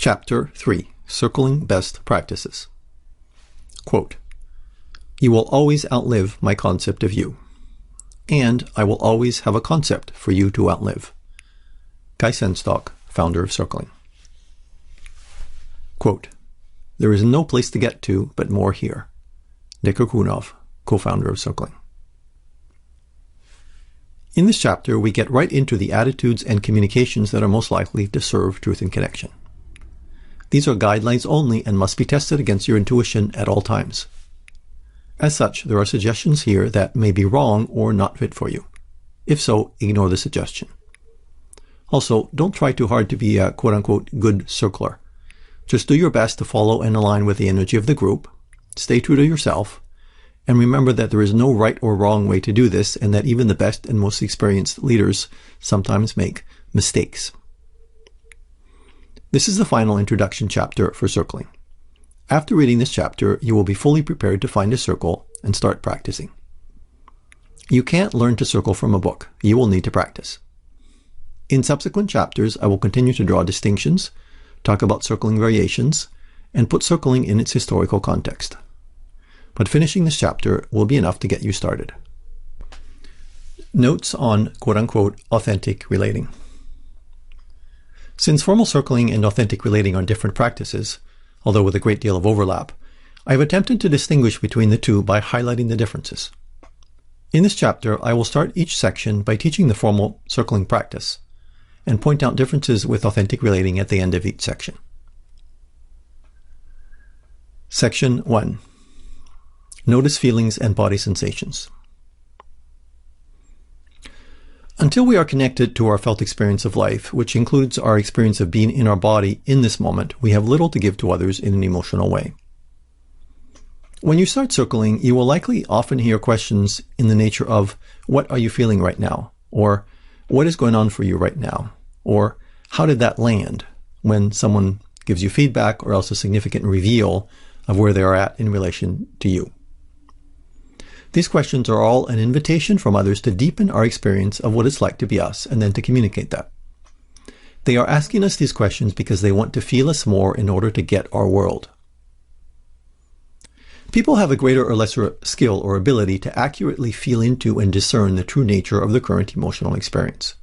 Chapter 3, Circling Best Practices. Quote, "You will always outlive my concept of you, and I will always have a concept for you to outlive." Guy Senstock, founder of Circling. Quote, "There is no place to get to but more here." Dick Kurkunov, co-founder of Circling. In this chapter, we get right into the attitudes and communications that are most likely to serve truth and connection. These are guidelines only and must be tested against your intuition at all times. As such, there are suggestions here that may be wrong or not fit for you. If so, ignore the suggestion. Also, don't try too hard to be a quote-unquote good circler. Just do your best to follow and align with the energy of the group, stay true to yourself, and remember that there is no right or wrong way to do this, and that even the best and most experienced leaders sometimes make mistakes. This is the final introduction chapter for circling. After reading this chapter, you will be fully prepared to find a circle and start practicing. You can't learn to circle from a book. You will need to practice. In subsequent chapters, I will continue to draw distinctions, talk about circling variations, and put circling in its historical context. But finishing this chapter will be enough to get you started. Notes on quote-unquote authentic relating. Since formal circling and authentic relating are different practices, although with a great deal of overlap, I have attempted to distinguish between the two by highlighting the differences. In this chapter, I will start each section by teaching the formal circling practice, and point out differences with authentic relating at the end of each section. Section 1. Notice feelings and body sensations. Until we are connected to our felt experience of life, which includes our experience of being in our body in this moment, we have little to give to others in an emotional way. When you start circling, you will likely often hear questions in the nature of, "What are you feeling right now?" Or, "What is going on for you right now?" Or, "How did that land?" when someone gives you feedback or else a significant reveal of where they are at in relation to you. These questions are all an invitation from others to deepen our experience of what it's like to be us and then to communicate that. They are asking us these questions because they want to feel us more in order to get our world. People have a greater or lesser skill or ability to accurately feel into and discern the true nature of the current emotional experience.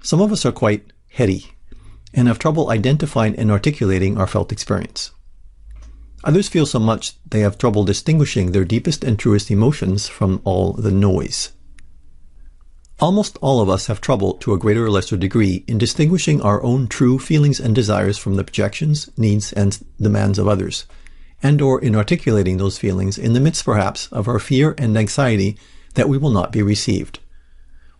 Some of us are quite heady and have trouble identifying and articulating our felt experience. Others feel so much they have trouble distinguishing their deepest and truest emotions from all the noise. Almost all of us have trouble to a greater or lesser degree in distinguishing our own true feelings and desires from the projections, needs, and demands of others, and or in articulating those feelings in the midst perhaps of our fear and anxiety that we will not be received.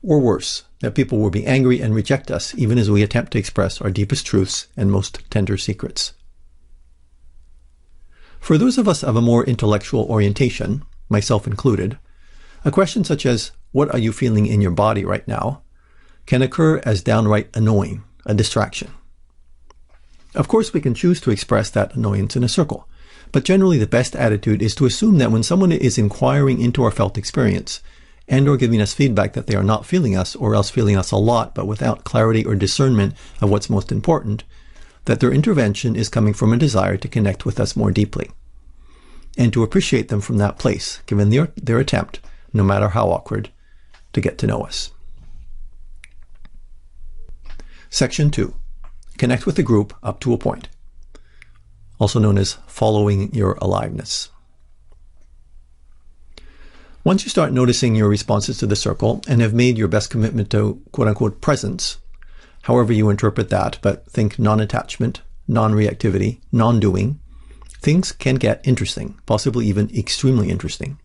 Or worse, that people will be angry and reject us even as we attempt to express our deepest truths and most tender secrets. For those of us of a more intellectual orientation, myself included, a question such as, "What are you feeling in your body right now?" can occur as downright annoying, a distraction. Of course, we can choose to express that annoyance in a circle, but generally the best attitude is to assume that when someone is inquiring into our felt experience, and or giving us feedback that they are not feeling us, or else feeling us a lot, but without clarity or discernment of what's most important, that their intervention is coming from a desire to connect with us more deeply, and to appreciate them from that place, given their attempt, no matter how awkward, to get to know us. Section 2. Connect with the group up to a point, also known as following your aliveness. Once you start noticing your responses to the circle and have made your best commitment to quote-unquote presence, however you interpret that, but think non-attachment, non-reactivity, non-doing, things can get interesting, possibly even extremely interesting.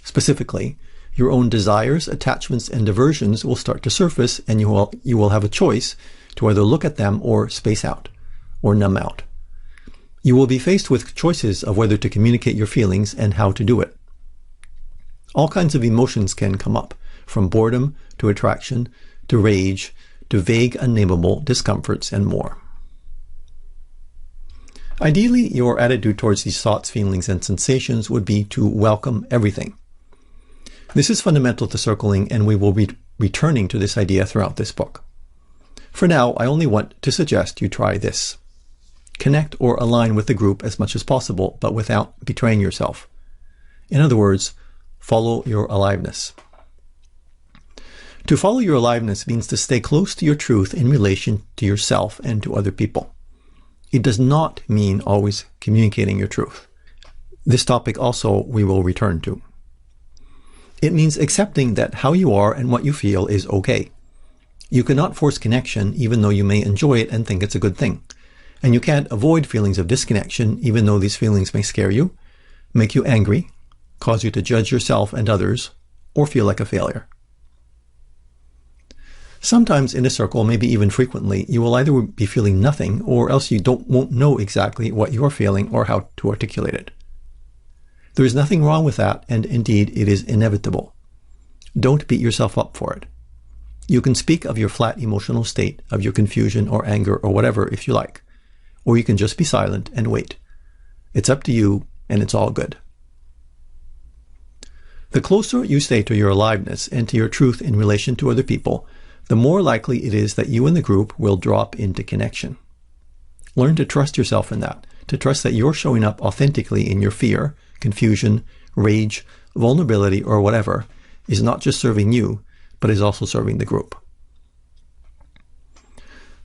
Specifically, your own desires, attachments, and aversions will start to surface, and you will have a choice to either look at them or space out, or numb out. You will be faced with choices of whether to communicate your feelings and how to do it. All kinds of emotions can come up, from boredom to attraction to rage to vague, unnameable discomforts and more. Ideally, your attitude towards these thoughts, feelings, and sensations would be to welcome everything. This is fundamental to circling, and we will be returning to this idea throughout this book. For now, I only want to suggest you try this. Connect or align with the group as much as possible, but without betraying yourself. In other words, follow your aliveness. To follow your aliveness means to stay close to your truth in relation to yourself and to other people. It does not mean always communicating your truth. This topic also we will return to. It means accepting that how you are and what you feel is okay. You cannot force connection even though you may enjoy it and think it's a good thing. And you can't avoid feelings of disconnection even though these feelings may scare you, make you angry, cause you to judge yourself and others, or feel like a failure. Sometimes in a circle, maybe even frequently, you will either be feeling nothing or else you won't know exactly what you are feeling or how to articulate it. There is nothing wrong with that, and indeed it is inevitable. Don't beat yourself up for it. You can speak of your flat emotional state, of your confusion or anger or whatever if you like, or you can just be silent and wait. It's up to you, and it's all good. The closer you stay to your aliveness and to your truth in relation to other people, the more likely it is that you and the group will drop into connection. Learn to trust yourself in that, to trust that you're showing up authentically in your fear, confusion, rage, vulnerability, or whatever is not just serving you, but is also serving the group.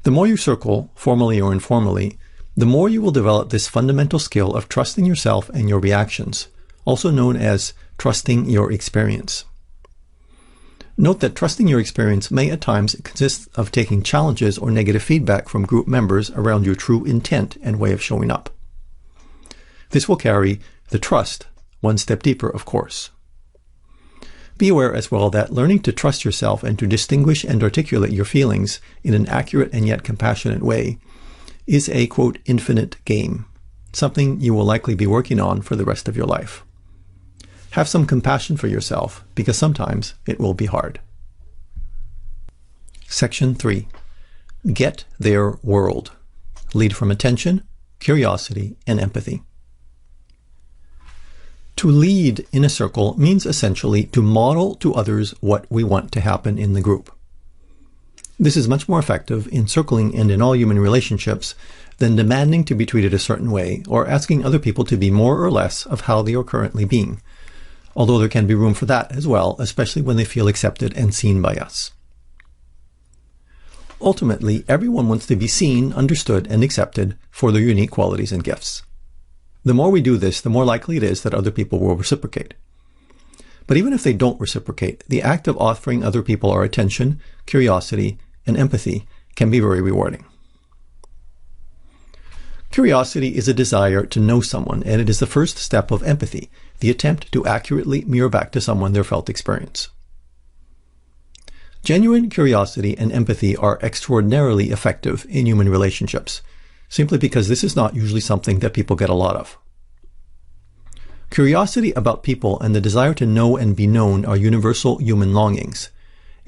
The more you circle, formally or informally, the more you will develop this fundamental skill of trusting yourself and your reactions, also known as trusting your experience. Note that trusting your experience may at times consist of taking challenges or negative feedback from group members around your true intent and way of showing up. This will carry the trust one step deeper, of course. Be aware as well that learning to trust yourself and to distinguish and articulate your feelings in an accurate and yet compassionate way is a, quote, infinite game, something you will likely be working on for the rest of your life. Have some compassion for yourself, because sometimes it will be hard. Section 3. Get their world. Lead from attention, curiosity, and empathy. To lead in a circle means essentially to model to others what we want to happen in the group. This is much more effective in circling and in all human relationships than demanding to be treated a certain way or asking other people to be more or less of how they are currently being, although there can be room for that as well, especially when they feel accepted and seen by us. Ultimately, everyone wants to be seen, understood, and accepted for their unique qualities and gifts. The more we do this, the more likely it is that other people will reciprocate. But even if they don't reciprocate, the act of offering other people our attention, curiosity, and empathy can be very rewarding. Curiosity is a desire to know someone, and it is the first step of empathy, the attempt to accurately mirror back to someone their felt experience. Genuine curiosity and empathy are extraordinarily effective in human relationships, simply because this is not usually something that people get a lot of. Curiosity about people and the desire to know and be known are universal human longings,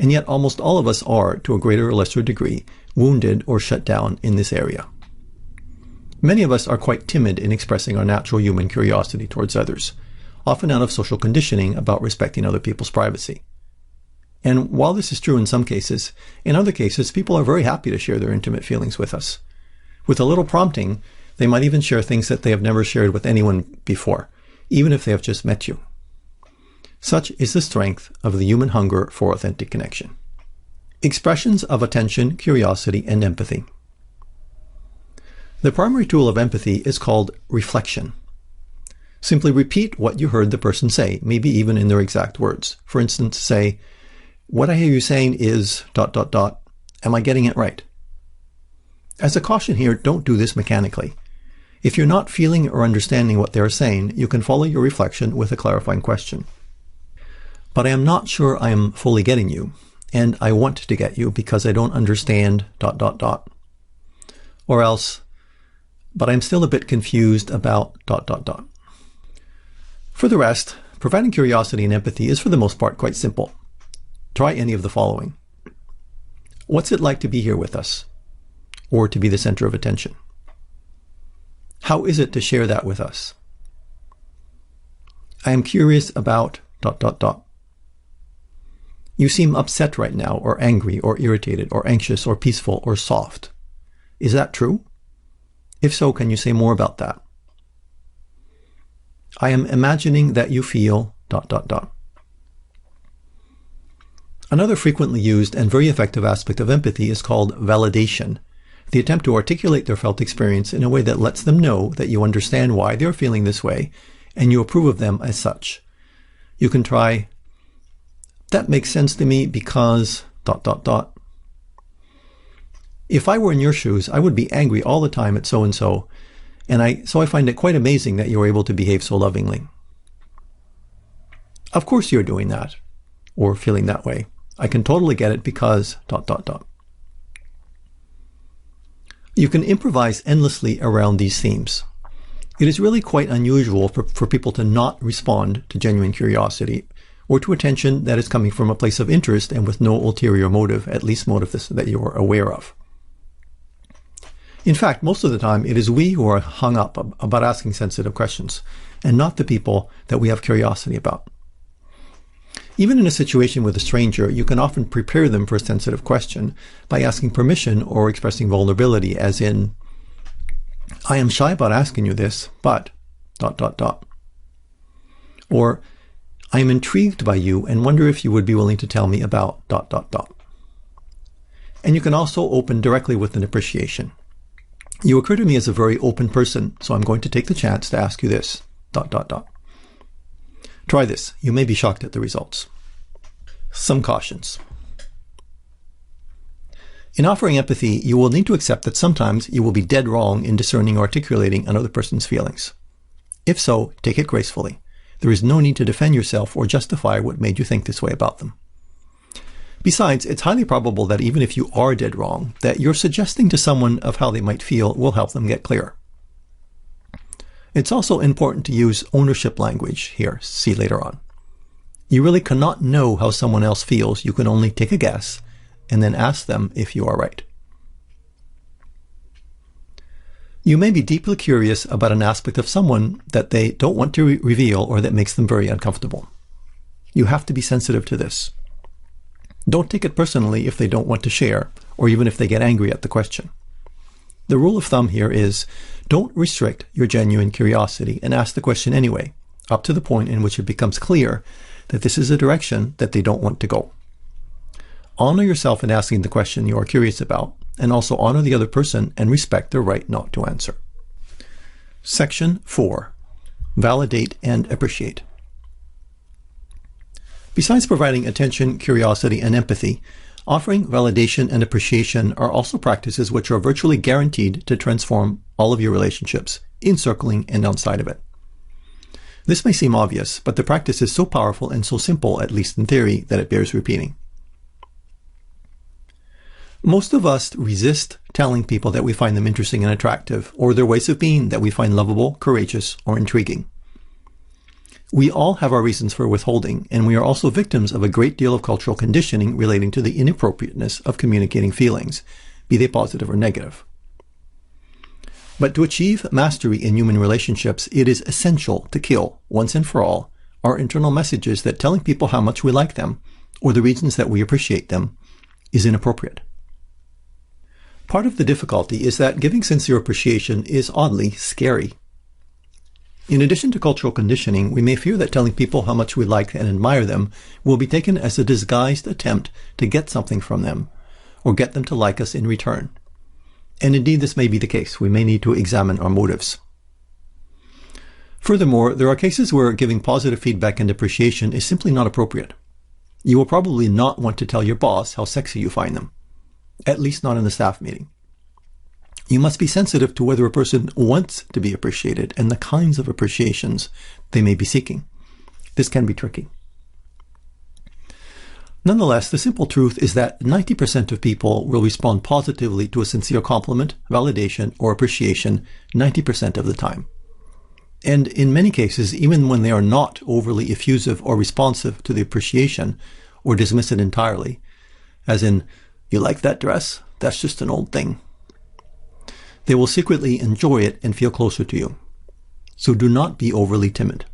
and yet almost all of us are, to a greater or lesser degree, wounded or shut down in this area. Many of us are quite timid in expressing our natural human curiosity towards others, often out of social conditioning about respecting other people's privacy. And while this is true in some cases, in other cases people are very happy to share their intimate feelings with us. With a little prompting, they might even share things that they have never shared with anyone before, even if they have just met you. Such is the strength of the human hunger for authentic connection. Expressions of attention, curiosity, and empathy. The primary tool of empathy is called reflection. Simply repeat what you heard the person say, maybe even in their exact words. For instance, say, "What I hear you saying is ... Am I getting it right?" As a caution here, don't do this mechanically. If you're not feeling or understanding what they're saying, you can follow your reflection with a clarifying question. "But I am not sure I am fully getting you, and I want to get you because I don't understand ... Or else, "But I'm still a bit confused about ... For the rest, providing curiosity and empathy is for the most part quite simple. Try any of the following. What's it like to be here with us? Or to be the center of attention? How is it to share that with us? I am curious about ... You seem upset right now, or angry, or irritated, or anxious, or peaceful, or soft. Is that true? If so, can you say more about that? I am imagining that you feel ... Another frequently used and very effective aspect of empathy is called validation, the attempt to articulate their felt experience in a way that lets them know that you understand why they're feeling this way and you approve of them as such. You can try, that makes sense to me because ... If I were in your shoes, I would be angry all the time at so-and-so, so I find it quite amazing that you're able to behave so lovingly. Of course you're doing that, or feeling that way. I can totally get it because ... You can improvise endlessly around these themes. It is really quite unusual for people to not respond to genuine curiosity or to attention that is coming from a place of interest and with no ulterior motive, at least motive that you are aware of. In fact, most of the time, it is we who are hung up about asking sensitive questions, and not the people that we have curiosity about. Even in a situation with a stranger, you can often prepare them for a sensitive question by asking permission or expressing vulnerability, as in, I am shy about asking you this, but ... Or, I am intrigued by you and wonder if you would be willing to tell me about ... And you can also open directly with an appreciation. You occur to me as a very open person, so I'm going to take the chance to ask you this ... Try this. You may be shocked at the results. Some cautions. In offering empathy, you will need to accept that sometimes you will be dead wrong in discerning or articulating another person's feelings. If so, take it gracefully. There is no need to defend yourself or justify what made you think this way about them. Besides, it's highly probable that even if you are dead wrong, that your suggesting to someone of how they might feel will help them get clear. It's also important to use ownership language here, see later on. You really cannot know how someone else feels. You can only take a guess and then ask them if you are right. You may be deeply curious about an aspect of someone that they don't want to reveal or that makes them very uncomfortable. You have to be sensitive to this. Don't take it personally if they don't want to share, or even if they get angry at the question. The rule of thumb here is, don't restrict your genuine curiosity and ask the question anyway, up to the point in which it becomes clear that this is a direction that they don't want to go. Honor yourself in asking the question you are curious about, and also honor the other person and respect their right not to answer. Section 4. Validate and appreciate. Besides providing attention, curiosity, and empathy, offering validation and appreciation are also practices which are virtually guaranteed to transform all of your relationships, encircling and outside of it. This may seem obvious, but the practice is so powerful and so simple, at least in theory, that it bears repeating. Most of us resist telling people that we find them interesting and attractive, or their ways of being that we find lovable, courageous, or intriguing. We all have our reasons for withholding, and we are also victims of a great deal of cultural conditioning relating to the inappropriateness of communicating feelings, be they positive or negative. But to achieve mastery in human relationships, it is essential to kill, once and for all, our internal messages that telling people how much we like them, or the reasons that we appreciate them, is inappropriate. Part of the difficulty is that giving sincere appreciation is oddly scary. In addition to cultural conditioning, we may fear that telling people how much we like and admire them will be taken as a disguised attempt to get something from them, or get them to like us in return. And indeed, this may be the case. We may need to examine our motives. Furthermore, there are cases where giving positive feedback and appreciation is simply not appropriate. You will probably not want to tell your boss how sexy you find them, at least not in the staff meeting. You must be sensitive to whether a person wants to be appreciated and the kinds of appreciations they may be seeking. This can be tricky. Nonetheless, the simple truth is that 90% of people will respond positively to a sincere compliment, validation, or appreciation 90% of the time. And in many cases, even when they are not overly effusive or responsive to the appreciation, or dismiss it entirely, as in, you like that dress? That's just an old thing. They will secretly enjoy it and feel closer to you. So do not be overly timid.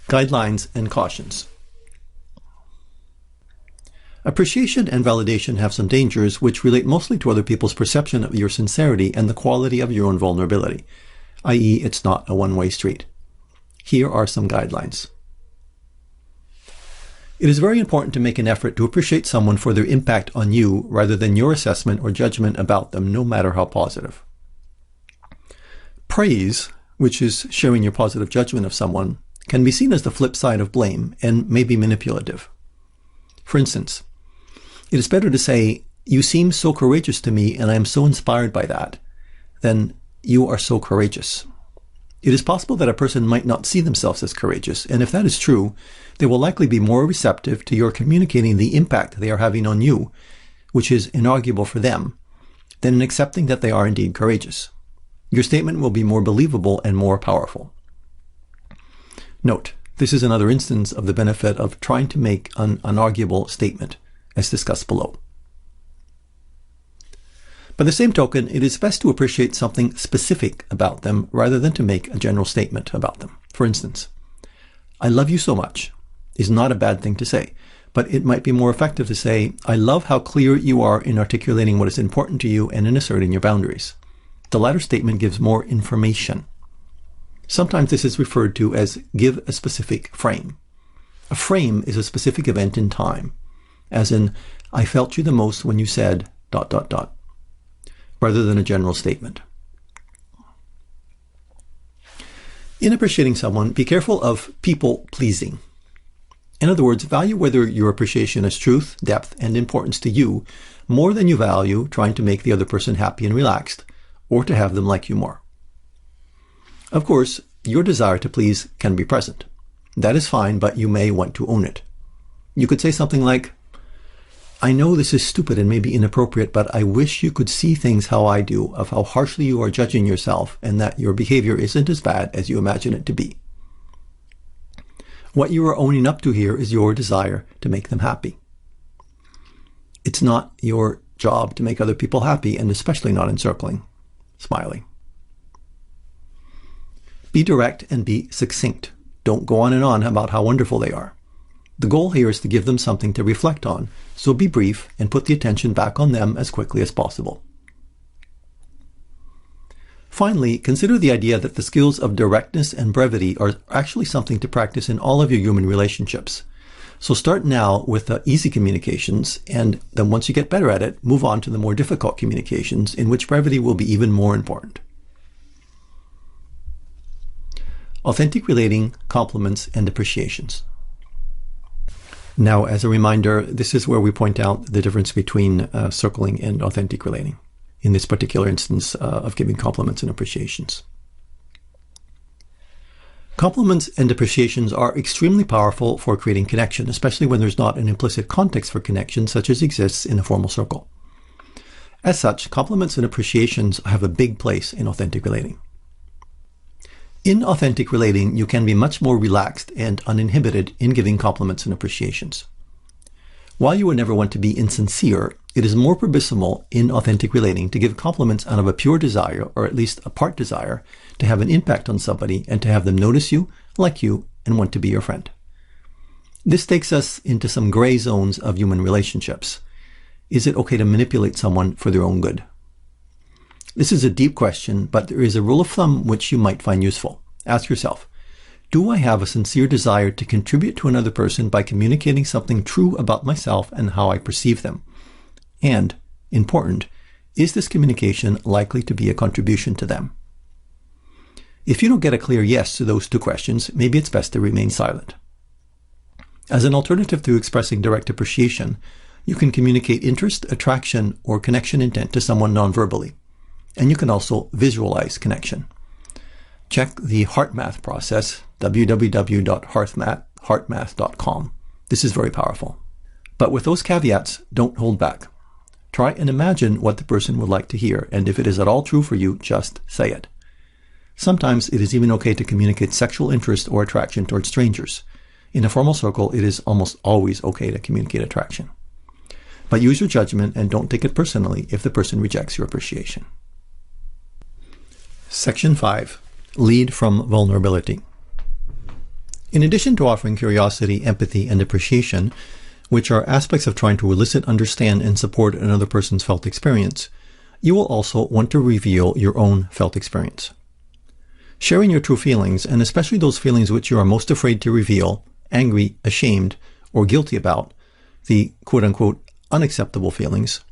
Guidelines and cautions. Appreciation and validation have some dangers which relate mostly to other people's perception of your sincerity and the quality of your own vulnerability, i.e., it's not a one-way street. Here are some guidelines. It is very important to make an effort to appreciate someone for their impact on you rather than your assessment or judgment about them, no matter how positive. Praise, which is sharing your positive judgment of someone, can be seen as the flip side of blame and may be manipulative. For instance, it is better to say, "You seem so courageous to me and I am so inspired by that," than "You are so courageous." It is possible that a person might not see themselves as courageous, and if that is true, they will likely be more receptive to your communicating the impact they are having on you, which is inarguable for them, than in accepting that they are indeed courageous. Your statement will be more believable and more powerful. Note, this is another instance of the benefit of trying to make an unarguable statement, as discussed below. By the same token, it is best to appreciate something specific about them rather than to make a general statement about them. For instance, "I love you so much" is not a bad thing to say, but it might be more effective to say, "I love how clear you are in articulating what is important to you and in asserting your boundaries." The latter statement gives more information. Sometimes this is referred to as "give a specific frame." A frame is a specific event in time, as in, "I felt you the most when you said ... rather than a general statement. In appreciating someone, be careful of people-pleasing. In other words, value whether your appreciation has truth, depth, and importance to you more than you value trying to make the other person happy and relaxed, or to have them like you more. Of course, your desire to please can be present. That is fine, but you may want to own it. You could say something like, "I know this is stupid and maybe inappropriate, but I wish you could see things how I do, of how harshly you are judging yourself and that your behavior isn't as bad as you imagine it to be." What you are owning up to here is your desire to make them happy. It's not your job to make other people happy, and especially not encircling, smiling. Be direct and be succinct. Don't go on and on about how wonderful they are. The goal here is to give them something to reflect on, so be brief and put the attention back on them as quickly as possible. Finally, consider the idea that the skills of directness and brevity are actually something to practice in all of your human relationships. So start now with the easy communications, and then once you get better at it, move on to the more difficult communications, in which brevity will be even more important. Authentic relating, compliments, and appreciations. Now, as a reminder, this is where we point out the difference between circling and authentic relating, in this particular instance of giving compliments and appreciations. Compliments and appreciations are extremely powerful for creating connection, especially when there's not an implicit context for connection such as exists in a formal circle. As such, compliments and appreciations have a big place in authentic relating. In authentic relating, you can be much more relaxed and uninhibited in giving compliments and appreciations. While you would never want to be insincere, it is more permissible in authentic relating to give compliments out of a pure desire, or at least a part desire, to have an impact on somebody and to have them notice you, like you, and want to be your friend. This takes us into some gray zones of human relationships. Is it okay to manipulate someone for their own good? This is a deep question, but there is a rule of thumb which you might find useful. Ask yourself, do I have a sincere desire to contribute to another person by communicating something true about myself and how I perceive them? And, important, is this communication likely to be a contribution to them? If you don't get a clear yes to those two questions, maybe it's best to remain silent. As an alternative to expressing direct appreciation, you can communicate interest, attraction, or connection intent to someone non-verbally. And you can also visualize connection. Check the HeartMath process, www.heartmath.com. This is very powerful. But with those caveats, don't hold back. Try and imagine what the person would like to hear, and if it is at all true for you, just say it. Sometimes it is even okay to communicate sexual interest or attraction towards strangers. In a formal circle, it is almost always okay to communicate attraction. But use your judgment and don't take it personally if the person rejects your appreciation. Section 5. Lead from vulnerability. In addition to offering curiosity, empathy, and appreciation, which are aspects of trying to elicit, understand, and support another person's felt experience, you will also want to reveal your own felt experience. Sharing your true feelings, and especially those feelings which you are most afraid to reveal, angry, ashamed, or guilty about, the quote-unquote unacceptable feelings,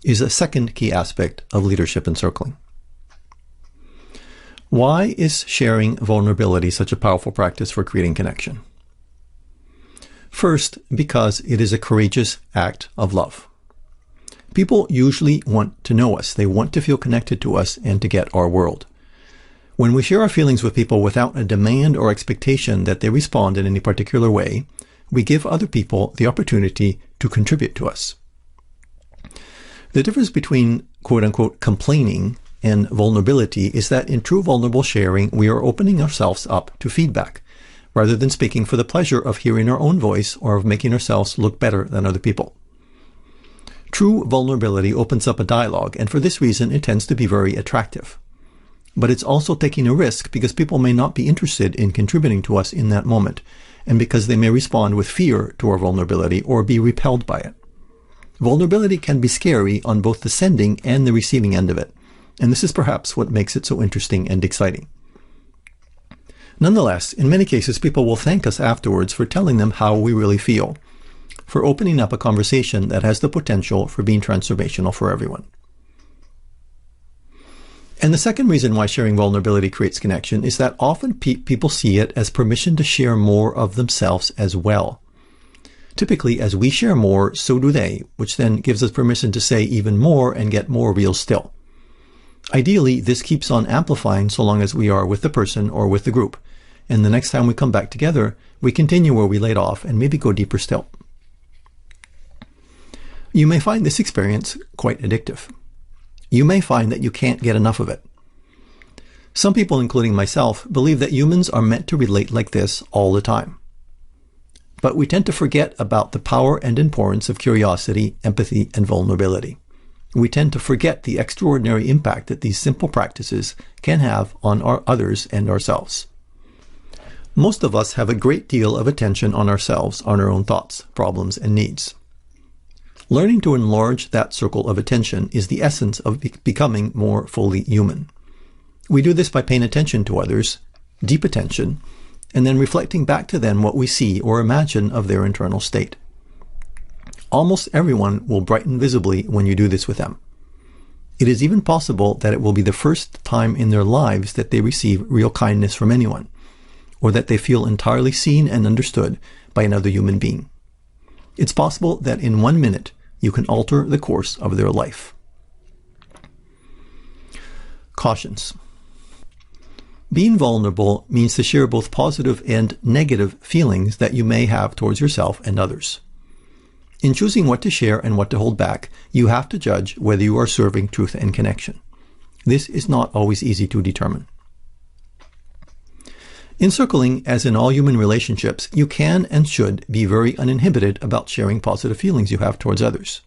is a second key aspect of leadership and circling. Why is sharing vulnerability such a powerful practice for creating connection? First, because it is a courageous act of love. People usually want to know us. They want to feel connected to us and to get our world. When we share our feelings with people without a demand or expectation that they respond in any particular way, we give other people the opportunity to contribute to us. The difference between quote-unquote complaining and vulnerability is that in true vulnerable sharing, we are opening ourselves up to feedback, rather than speaking for the pleasure of hearing our own voice or of making ourselves look better than other people. True vulnerability opens up a dialogue, and for this reason, it tends to be very attractive. But it's also taking a risk because people may not be interested in contributing to us in that moment, and because they may respond with fear to our vulnerability or be repelled by it. Vulnerability can be scary on both the sending and the receiving end of it, and this is perhaps what makes it so interesting and exciting. Nonetheless, in many cases, people will thank us afterwards for telling them how we really feel, for opening up a conversation that has the potential for being transformational for everyone. And the second reason why sharing vulnerability creates connection is that often people see it as permission to share more of themselves as well. Typically, as we share more, so do they, which then gives us permission to say even more and get more real still. Ideally, this keeps on amplifying so long as we are with the person or with the group. And the next time we come back together, we continue where we laid off and maybe go deeper still. You may find this experience quite addictive. You may find that you can't get enough of it. Some people, including myself, believe that humans are meant to relate like this all the time. But we tend to forget about the power and importance of curiosity, empathy, and vulnerability. We tend to forget the extraordinary impact that these simple practices can have on our others and ourselves. Most of us have a great deal of attention on ourselves, on our own thoughts, problems, and needs. Learning to enlarge that circle of attention is the essence of becoming more fully human. We do this by paying attention to others, deep attention, and then reflecting back to them what we see or imagine of their internal state. Almost everyone will brighten visibly when you do this with them. It is even possible that it will be the first time in their lives that they receive real kindness from anyone, or that they feel entirely seen and understood by another human being. It's possible that in 1 minute, you can alter the course of their life. Cautions. Being vulnerable means to share both positive and negative feelings that you may have towards yourself and others. In choosing what to share and what to hold back, you have to judge whether you are serving truth and connection. This is not always easy to determine. In circling, as in all human relationships, you can and should be very uninhibited about sharing positive feelings you have towards others.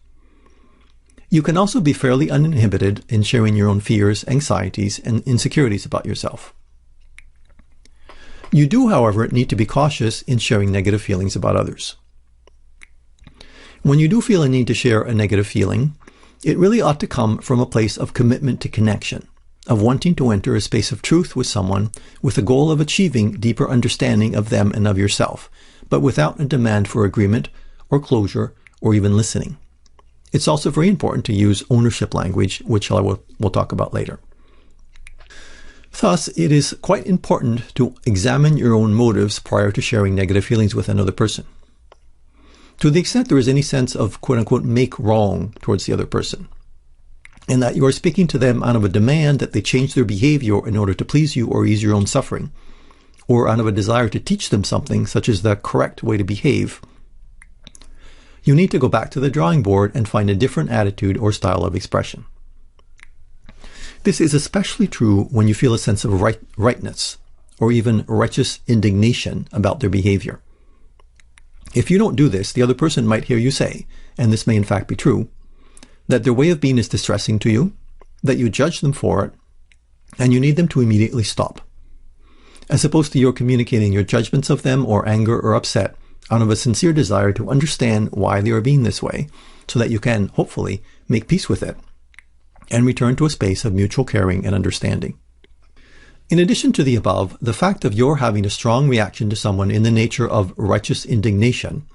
You can also be fairly uninhibited in sharing your own fears, anxieties, and insecurities about yourself. You do, however, need to be cautious in sharing negative feelings about others. When you do feel a need to share a negative feeling, it really ought to come from a place of commitment to connection, of wanting to enter a space of truth with someone with the goal of achieving deeper understanding of them and of yourself, but without a demand for agreement or closure or even listening. It's also very important to use ownership language, which we'll talk about later. Thus, it is quite important to examine your own motives prior to sharing negative feelings with another person. To the extent there is any sense of quote-unquote make wrong towards the other person, and that you are speaking to them out of a demand that they change their behavior in order to please you or ease your own suffering, or out of a desire to teach them something such as the correct way to behave, you need to go back to the drawing board and find a different attitude or style of expression. This is especially true when you feel a sense of rightness, or even righteous indignation about their behavior. If you don't do this, the other person might hear you say, and this may in fact be true, that their way of being is distressing to you, that you judge them for it, and you need them to immediately stop. As opposed to your communicating your judgments of them or anger or upset, out of a sincere desire to understand why they are being this way, so that you can, hopefully, make peace with it and return to a space of mutual caring and understanding. In addition to the above, the fact of your having a strong reaction to someone in the nature of righteous indignation,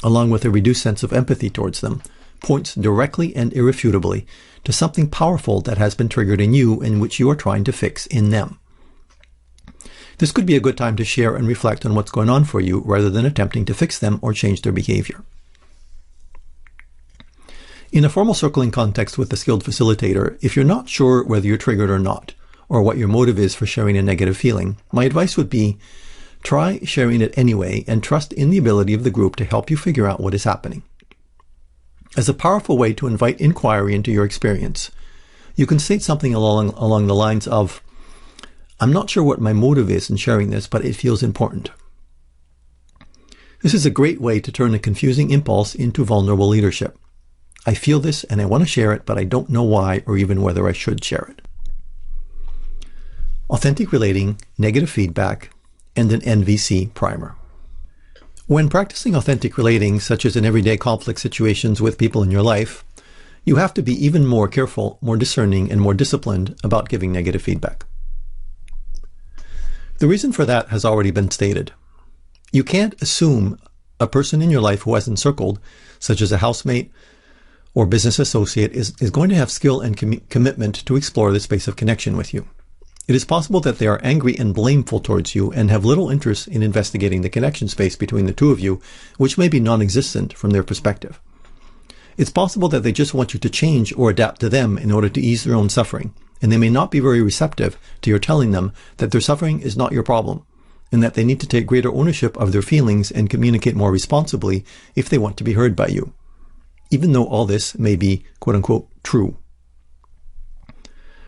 along with a reduced sense of empathy towards them, points directly and irrefutably to something powerful that has been triggered in you and which you are trying to fix in them. This could be a good time to share and reflect on what's going on for you rather than attempting to fix them or change their behavior. In a formal circling context with a skilled facilitator, if you're not sure whether you're triggered or not, or what your motive is for sharing a negative feeling, my advice would be try sharing it anyway and trust in the ability of the group to help you figure out what is happening. As a powerful way to invite inquiry into your experience, you can state something along the lines of, "I'm not sure what my motive is in sharing this, but it feels important." This is a great way to turn a confusing impulse into vulnerable leadership. I feel this and I want to share it, but I don't know why or even whether I should share it. Authentic relating, negative feedback, and an NVC primer. When practicing authentic relating, such as in everyday conflict situations with people in your life, you have to be even more careful, more discerning, and more disciplined about giving negative feedback. The reason for that has already been stated. You can't assume a person in your life who hasn't circled, such as a housemate or business associate, is going to have skill and commitment to explore the space of connection with you. It is possible that they are angry and blameful towards you and have little interest in investigating the connection space between the two of you, which may be non-existent from their perspective. It's possible that they just want you to change or adapt to them in order to ease their own suffering, and they may not be very receptive to your telling them that their suffering is not your problem, and that they need to take greater ownership of their feelings and communicate more responsibly if they want to be heard by you, even though all this may be quote-unquote true.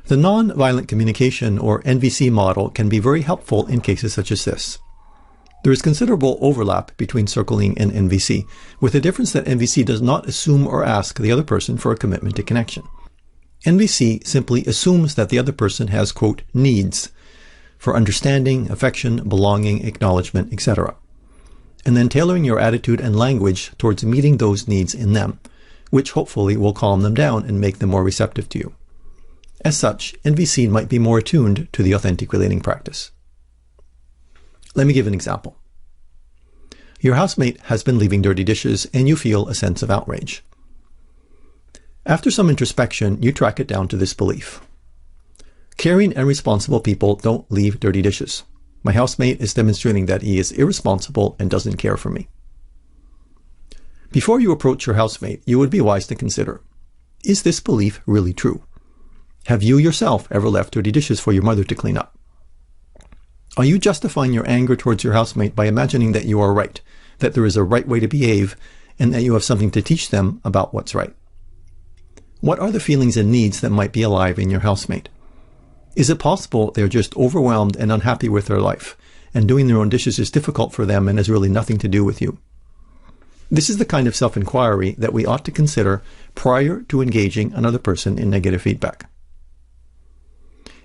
The non-violent communication, or NVC model, can be very helpful in cases such as this. There is considerable overlap between circling and NVC, with the difference that NVC does not assume or ask the other person for a commitment to connection. NVC simply assumes that the other person has, quote, needs for understanding, affection, belonging, acknowledgement, etc., and then tailoring your attitude and language towards meeting those needs in them, which hopefully will calm them down and make them more receptive to you. As such, NVC might be more attuned to the authentic relating practice. Let me give an example. Your housemate has been leaving dirty dishes and you feel a sense of outrage. After some introspection, you track it down to this belief. Caring and responsible people don't leave dirty dishes. My housemate is demonstrating that he is irresponsible and doesn't care for me. Before you approach your housemate, you would be wise to consider, is this belief really true? Have you yourself ever left dirty dishes for your mother to clean up? Are you justifying your anger towards your housemate by imagining that you are right, that there is a right way to behave, and that you have something to teach them about what's right? What are the feelings and needs that might be alive in your housemate? Is it possible they're just overwhelmed and unhappy with their life, and doing their own dishes is difficult for them and has really nothing to do with you? This is the kind of self-inquiry that we ought to consider prior to engaging another person in negative feedback.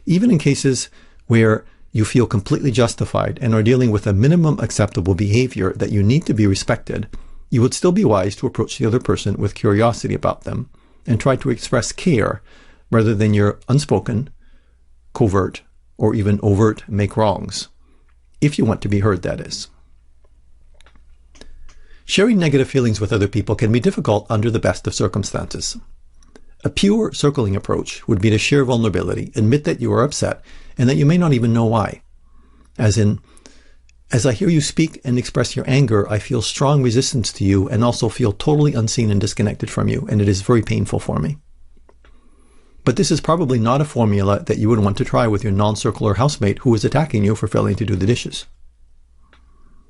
Even in cases where you feel completely justified and are dealing with a minimum acceptable behavior that you need to be respected, you would still be wise to approach the other person with curiosity about them and try to express care rather than your unspoken, covert, or even overt make wrongs, if you want to be heard, that is. Sharing negative feelings with other people can be difficult under the best of circumstances. A pure circling approach would be to share vulnerability, admit that you are upset, and that you may not even know why. As in, as I hear you speak and express your anger, I feel strong resistance to you and also feel totally unseen and disconnected from you, and it is very painful for me. But this is probably not a formula that you would want to try with your non-circular housemate who is attacking you for failing to do the dishes.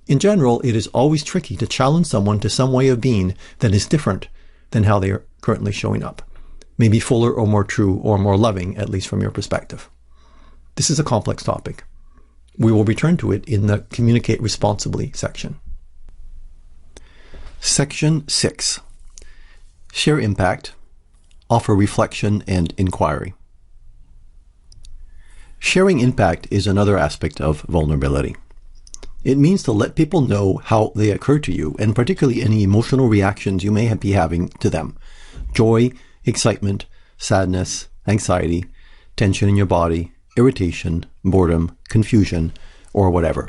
In general, it is always tricky to challenge someone to some way of being that is different than how they are currently showing up. Maybe fuller or more true or more loving, at least from your perspective. This is a complex topic. We will return to it in the Communicate Responsibly section. Section 6. Share impact, offer reflection and inquiry. Sharing impact is another aspect of vulnerability. It means to let people know how they occur to you, and particularly any emotional reactions you may be having to them. Joy, excitement, sadness, anxiety, tension in your body, irritation, boredom, confusion, or whatever.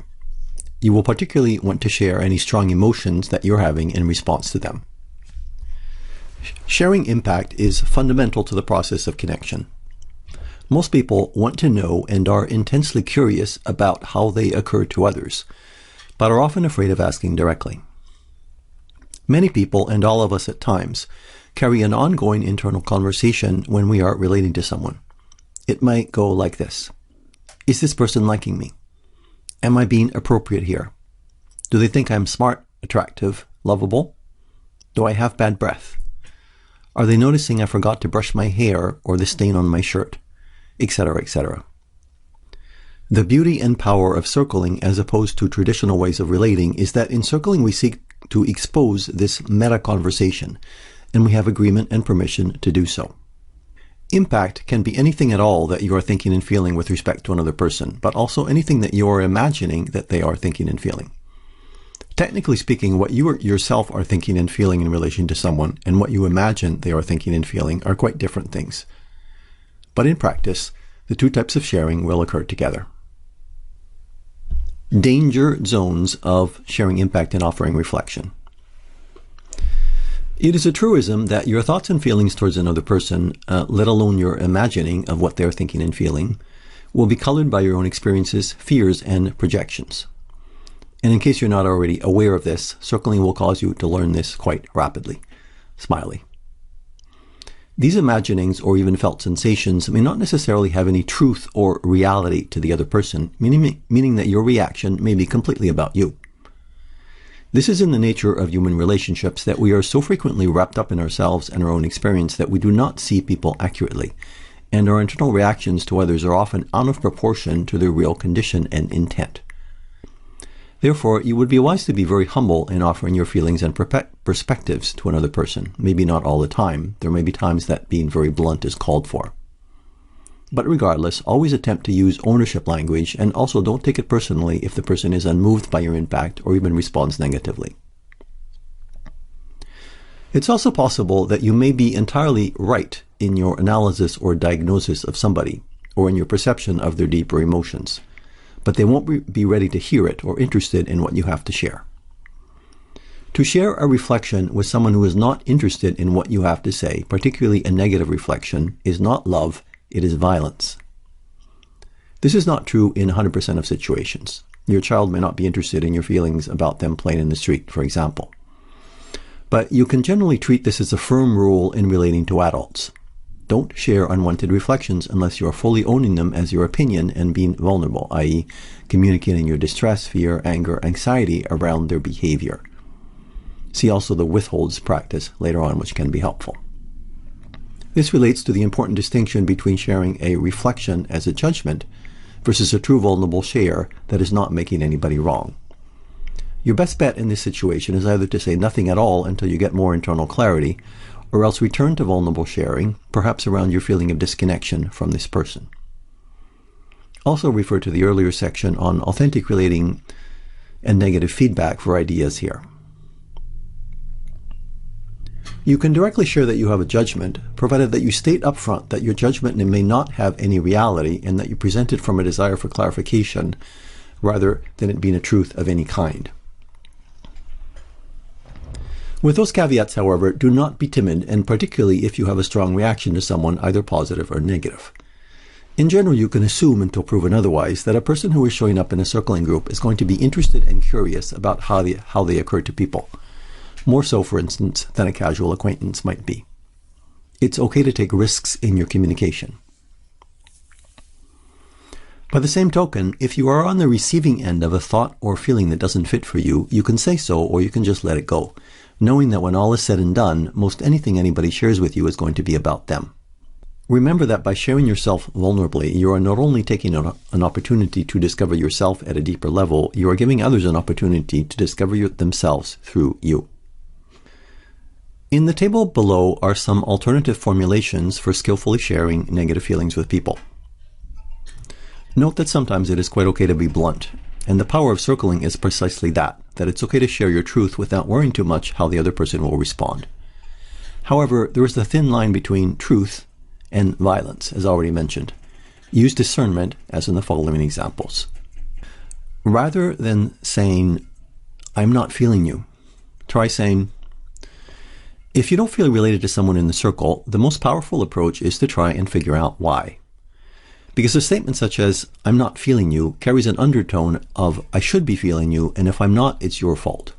You will particularly want to share any strong emotions that you're having in response to them. Sharing impact is fundamental to the process of connection. Most people want to know and are intensely curious about how they occur to others, but are often afraid of asking directly. Many people, and all of us at times, carry an ongoing internal conversation when we are relating to someone. It might go like this. Is this person liking me? Am I being appropriate here? Do they think I'm smart, attractive, lovable? Do I have bad breath? Are they noticing I forgot to brush my hair or the stain on my shirt? Etc., etc. The beauty and power of circling as opposed to traditional ways of relating is that in circling we seek to expose this meta-conversation, and we have agreement and permission to do so. Impact can be anything at all that you are thinking and feeling with respect to another person, but also anything that you are imagining that they are thinking and feeling. Technically speaking, what you yourself are thinking and feeling in relation to someone and what you imagine they are thinking and feeling are quite different things. But in practice, the two types of sharing will occur together. Danger zones of sharing impact and offering reflection. It is a truism that your thoughts and feelings towards another person, let alone your imagining of what they're thinking and feeling, will be colored by your own experiences, fears, and projections. And in case you're not already aware of this, circling will cause you to learn this quite rapidly. Smiley. These imaginings or even felt sensations may not necessarily have any truth or reality to the other person, meaning that your reaction may be completely about you. This is in the nature of human relationships, that we are so frequently wrapped up in ourselves and our own experience that we do not see people accurately, and our internal reactions to others are often out of proportion to their real condition and intent. Therefore, you would be wise to be very humble in offering your feelings and perspectives to another person. Maybe not all the time. There may be times that being very blunt is called for. But regardless, always attempt to use ownership language, and also don't take it personally if the person is unmoved by your impact or even responds negatively. It's also possible that you may be entirely right in your analysis or diagnosis of somebody, or in your perception of their deeper emotions, but they won't be ready to hear it or interested in what you have to share. To share a reflection with someone who is not interested in what you have to say, particularly a negative reflection, is not love, it is violence. This is not true in 100% of situations. Your child may not be interested in your feelings about them playing in the street, for example. But you can generally treat this as a firm rule in relating to adults. Don't share unwanted reflections unless you are fully owning them as your opinion and being vulnerable, i.e., communicating your distress, fear, anger, anxiety around their behavior. See also the withholds practice later on, which can be helpful. This relates to the important distinction between sharing a reflection as a judgment versus a true vulnerable share that is not making anybody wrong. Your best bet in this situation is either to say nothing at all until you get more internal clarity, or else return to vulnerable sharing, perhaps around your feeling of disconnection from this person. Also refer to the earlier section on authentic relating and negative feedback for ideas here. You can directly share that you have a judgment, provided that you state up front that your judgment may not have any reality and that you present it from a desire for clarification rather than it being a truth of any kind. With those caveats, however, do not be timid, and particularly if you have a strong reaction to someone, either positive or negative. In general, you can assume, until proven otherwise, that a person who is showing up in a circling group is going to be interested and curious about how they occur to people. More so, for instance, than a casual acquaintance might be. It's okay to take risks in your communication. By the same token, if you are on the receiving end of a thought or feeling that doesn't fit for you, you can say so, or you can just let it go, knowing that when all is said and done, most anything anybody shares with you is going to be about them. Remember that by sharing yourself vulnerably, you are not only taking an opportunity to discover yourself at a deeper level, you are giving others an opportunity to discover themselves through you. In the table below are some alternative formulations for skillfully sharing negative feelings with people. Note that sometimes it is quite okay to be blunt, And the power of circling is precisely that it's okay to share your truth without worrying too much how the other person will respond. However, there is a thin line between truth and violence, as already mentioned. Use discernment, as in the following examples. Rather than saying, "I'm not feeling you," try saying, "If you don't feel related to someone in the circle, the most powerful approach is to try and figure out why." Because a statement such as, "I'm not feeling you," carries an undertone of, "I should be feeling you, and if I'm not, it's your fault."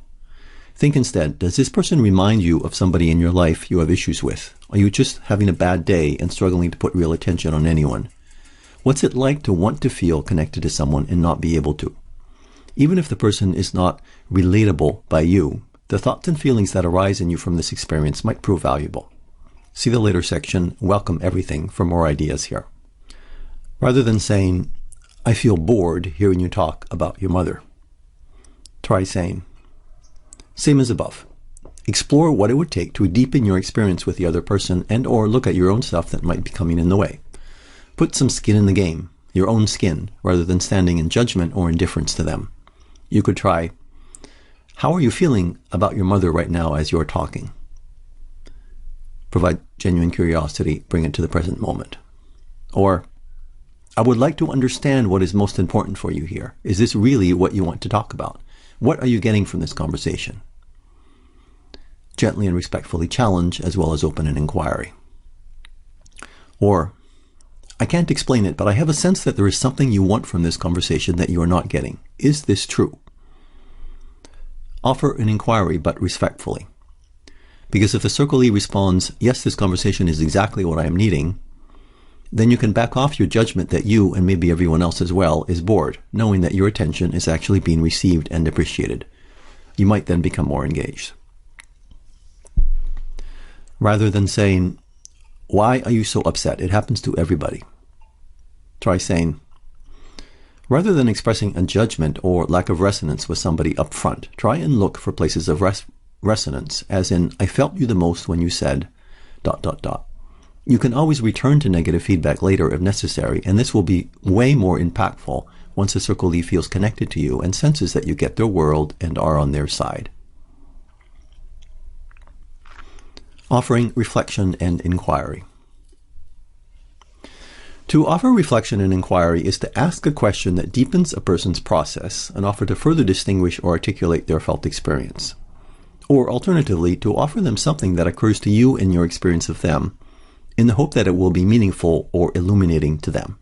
Think instead, does this person remind you of somebody in your life you have issues with? Are you just having a bad day and struggling to put real attention on anyone? What's it like to want to feel connected to someone and not be able to? Even if the person is not relatable by you, the thoughts and feelings that arise in you from this experience might prove valuable. See the later section, Welcome Everything, for more ideas here. Rather than saying, "I feel bored hearing you talk about your mother," try saying, "Same as above." Explore what it would take to deepen your experience with the other person and or look at your own stuff that might be coming in the way. Put some skin in the game, your own skin, rather than standing in judgment or indifference to them. You could try, "How are you feeling about your mother right now as you're talking?" Provide genuine curiosity, bring it to the present moment. Or, "I would like to understand what is most important for you here. Is this really what you want to talk about? What are you getting from this conversation?" Gently and respectfully challenge as well as open an inquiry. Or, "I can't explain it, but I have a sense that there is something you want from this conversation that you are not getting. Is this true?" Offer an inquiry, but respectfully. Because if the circlee responds, "Yes, this conversation is exactly what I am needing," then you can back off your judgment that you, and maybe everyone else as well, is bored, knowing that your attention is actually being received and appreciated. You might then become more engaged. Rather than saying, "Why are you so upset? It happens to everybody," try saying, rather than expressing a judgment or lack of resonance with somebody up front, try and look for places of resonance, as in, "I felt you the most when you said ... You can always return to negative feedback later if necessary, and this will be way more impactful once the circlee feels connected to you and senses that you get their world and are on their side. Offering reflection and inquiry. To offer reflection and inquiry is to ask a question that deepens a person's process and offer to further distinguish or articulate their felt experience. Or alternatively, to offer them something that occurs to you in your experience of them, in the hope that it will be meaningful or illuminating to them.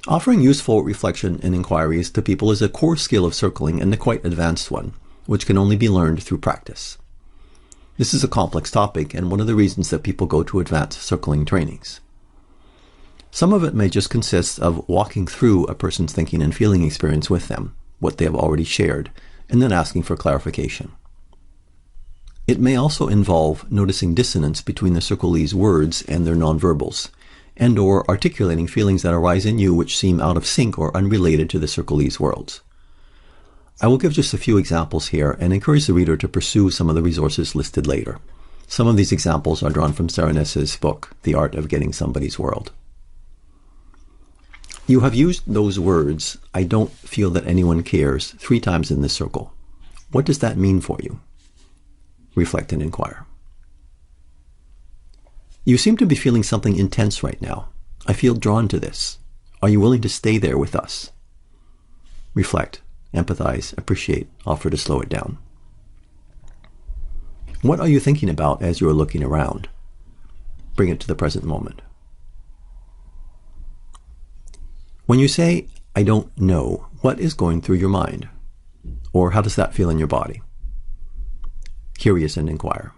Offering useful reflection and inquiries to people is a core skill of circling and a quite advanced one, which can only be learned through practice. This is a complex topic and one of the reasons that people go to advanced circling trainings. Some of it may just consist of walking through a person's thinking and feeling experience with them, what they have already shared, and then asking for clarification. It may also involve noticing dissonance between the circlee's words and their nonverbals, and or articulating feelings that arise in you which seem out of sync or unrelated to the circlee's worlds. I will give just a few examples here and encourage the reader to pursue some of the resources listed later. Some of these examples are drawn from Sarah Ness's book, The Art of Getting Somebody's World. You have used those words, "I don't feel that anyone cares," 3 times in this circle. What does that mean for you? Reflect and inquire. You seem to be feeling something intense right now. I feel drawn to this. Are you willing to stay there with us? Reflect, empathize, appreciate, offer to slow it down. What are you thinking about as you are looking around? Bring it to the present moment. When you say, "I don't know," what is going through your mind? Or how does that feel in your body? Curious and inquire.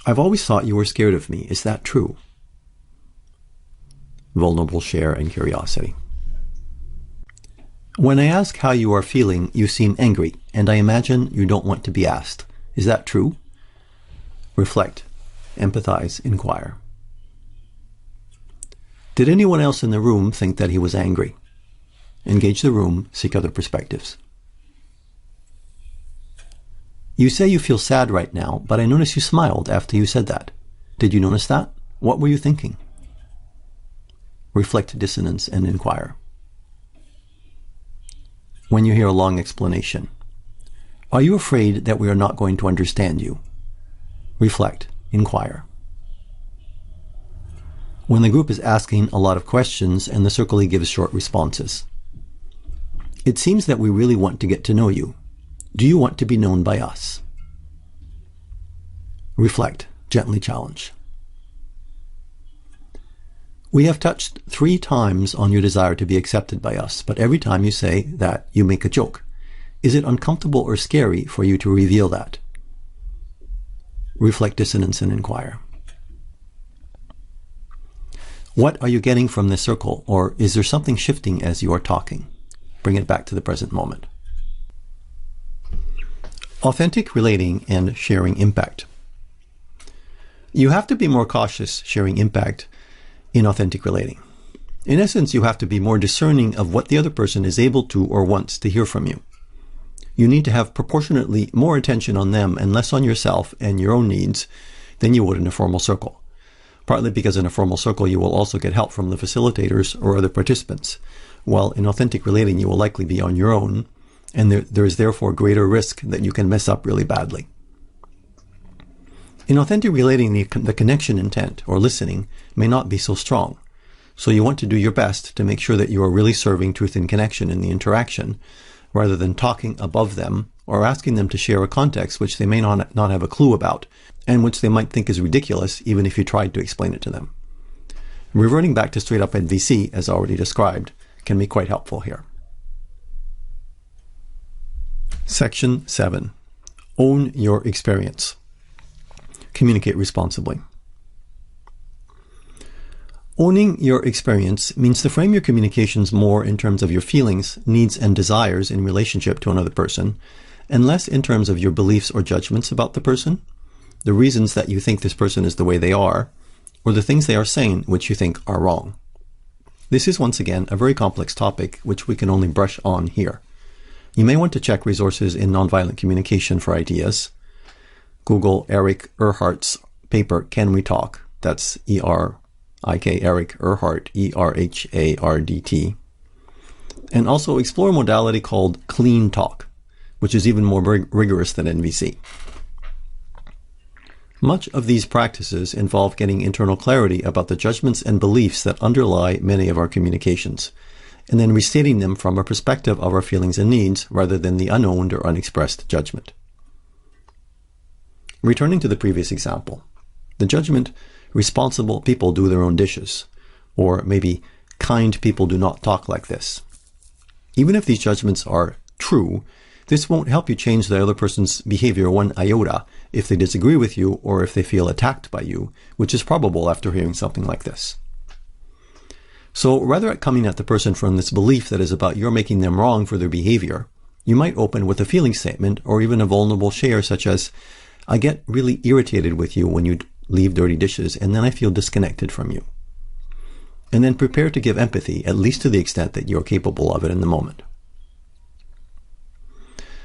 I've always thought you were scared of me. Is that true? Vulnerable share and curiosity. When I ask how you are feeling, you seem angry, and I imagine you don't want to be asked. Is that true? Reflect, empathize, inquire. Did anyone else in the room think that he was angry? Engage the room, seek other perspectives. You say you feel sad right now, but I notice you smiled after you said that. Did you notice that? What were you thinking? Reflect dissonance and inquire. When you hear a long explanation, are you afraid that we are not going to understand you? Reflect, inquire. When the group is asking a lot of questions and the circlee gives short responses, it seems that we really want to get to know you. Do you want to be known by us? Reflect, gently challenge. We have touched 3 times on your desire to be accepted by us, but every time you say that, you make a joke. Is it uncomfortable or scary for you to reveal that? Reflect dissonance and inquire. What are you getting from this circle, or is there something shifting as you are talking? Bring it back to the present moment. Authentic relating and sharing impact. You have to be more cautious sharing impact in authentic relating. In essence, you have to be more discerning of what the other person is able to or wants to hear from you. You need to have proportionately more attention on them and less on yourself and your own needs than you would in a formal circle. Partly because in a formal circle you will also get help from the facilitators or other participants, while in authentic relating you will likely be on your own, and there is therefore greater risk that you can mess up really badly. In authentic relating, the connection intent, or listening, may not be so strong. So you want to do your best to make sure that you are really serving truth and connection in the interaction, rather than talking above them or asking them to share a context which they may not have a clue about, and which they might think is ridiculous even if you tried to explain it to them. Reverting back to straight up NVC, as already described, can be quite helpful here. Section 7. Own your experience. Communicate responsibly. Owning your experience means to frame your communications more in terms of your feelings, needs, and desires in relationship to another person, and less in terms of your beliefs or judgments about the person, the reasons that you think this person is the way they are, or the things they are saying which you think are wrong. This is once again a very complex topic which we can only brush on here. You may want to check resources in nonviolent communication for ideas. Google Eric Erhardt's paper, Can We Talk? That's E-R-I-K, Eric Erhardt, E-R-H-A-R-D-T. And also explore a modality called Clean Talk, which is even more rigorous than NVC. Much of these practices involve getting internal clarity about the judgments and beliefs that underlie many of our communications, and then restating them from a perspective of our feelings and needs rather than the unowned or unexpressed judgment. Returning to the previous example, the judgment, responsible people do their own dishes, or maybe kind people do not talk like this. Even if these judgments are true, this won't help you change the other person's behavior one iota if they disagree with you or if they feel attacked by you, which is probable after hearing something like this. So rather than coming at the person from this belief that is about you're making them wrong for their behavior, you might open with a feeling statement or even a vulnerable share such as, I get really irritated with you when you leave dirty dishes, and then I feel disconnected from you. And then prepare to give empathy, at least to the extent that you're capable of it in the moment.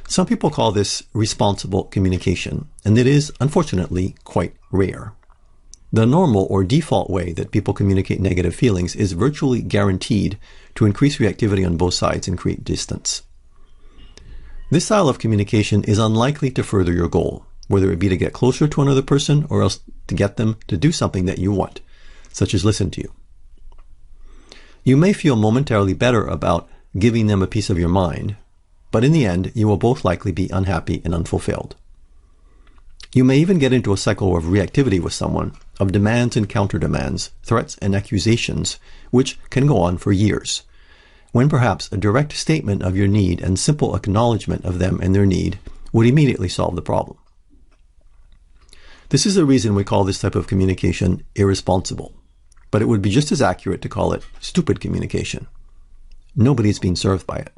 Some people call this responsible communication, and it is, unfortunately, quite rare. The normal or default way that people communicate negative feelings is virtually guaranteed to increase reactivity on both sides and create distance. This style of communication is unlikely to further your goal, whether it be to get closer to another person or else to get them to do something that you want, such as listen to you. You may feel momentarily better about giving them a piece of your mind, but in the end, you will both likely be unhappy and unfulfilled. You may even get into a cycle of reactivity with someone, of demands and counter-demands, threats and accusations, which can go on for years, when perhaps a direct statement of your need and simple acknowledgement of them and their need would immediately solve the problem. This is the reason we call this type of communication irresponsible, but it would be just as accurate to call it stupid communication. Nobody's being served by it.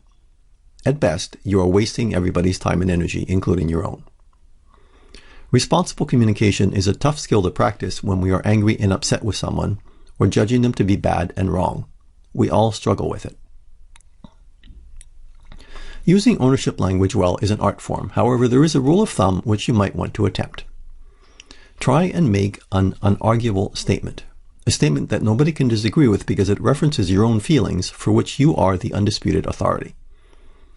At best, you are wasting everybody's time and energy, including your own. Responsible communication is a tough skill to practice when we are angry and upset with someone or judging them to be bad and wrong. We all struggle with it. Using ownership language well is an art form. However, there is a rule of thumb which you might want to attempt. Try and make an unarguable statement. a statement that nobody can disagree with because it references your own feelings for which you are the undisputed authority.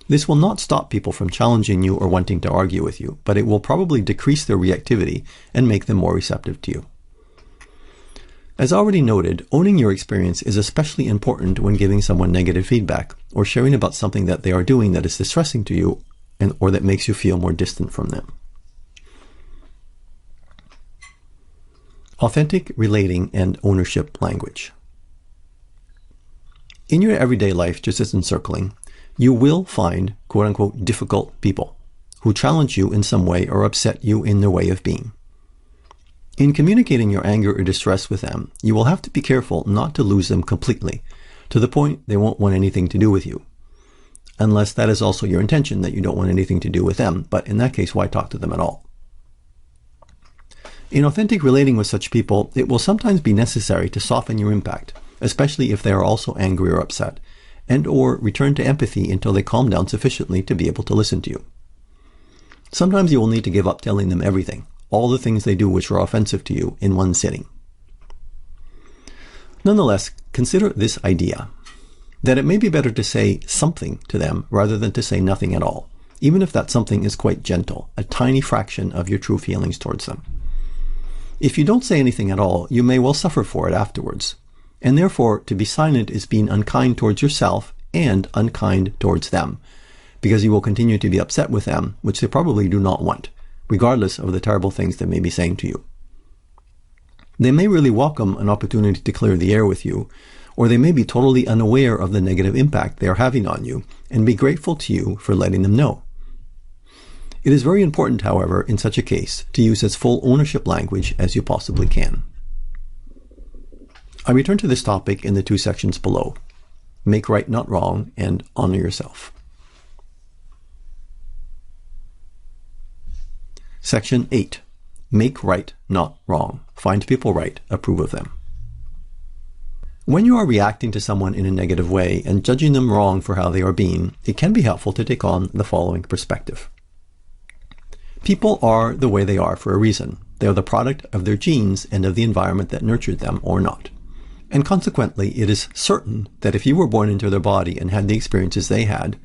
This will not stop people from challenging you or wanting to argue with you, but it will probably decrease their reactivity and make them more receptive to you. As already noted, owning your experience is especially important when giving someone negative feedback or sharing about something that they are doing that is distressing to you or that makes you feel more distant from them. Authentic relating and ownership language. In your everyday life, just as in circling, you will find quote-unquote difficult people who challenge you in some way or upset you in their way of being. In communicating your anger or distress with them, you will have to be careful not to lose them completely, to the point they won't want anything to do with you. Unless that is also your intention, that you don't want anything to do with them, but in that case, why talk to them at all? In authentic relating with such people, it will sometimes be necessary to soften your impact, especially if they are also angry or upset, and or return to empathy until they calm down sufficiently to be able to listen to you. Sometimes you will need to give up telling them everything, all the things they do which are offensive to you, in one sitting. Nonetheless, consider this idea, that it may be better to say something to them rather than to say nothing at all, even if that something is quite gentle, a tiny fraction of your true feelings towards them. If you don't say anything at all, you may well suffer for it afterwards, and therefore to be silent is being unkind towards yourself and unkind towards them, because you will continue to be upset with them, which they probably do not want, regardless of the terrible things they may be saying to you. They may really welcome an opportunity to clear the air with you, or they may be totally unaware of the negative impact they are having on you and be grateful to you for letting them know. It is very important, however, in such a case, to use as full ownership language as you possibly can. I return to this topic in the 2 sections below: Make Right Not Wrong and Honor Yourself. Section 8. Make right, not wrong. Find people right, approve of them. When you are reacting to someone in a negative way and judging them wrong for how they are being, it can be helpful to take on the following perspective. People are the way they are for a reason. They are the product of their genes and of the environment that nurtured them or not. And consequently, it is certain that if you were born into their body and had the experiences they had,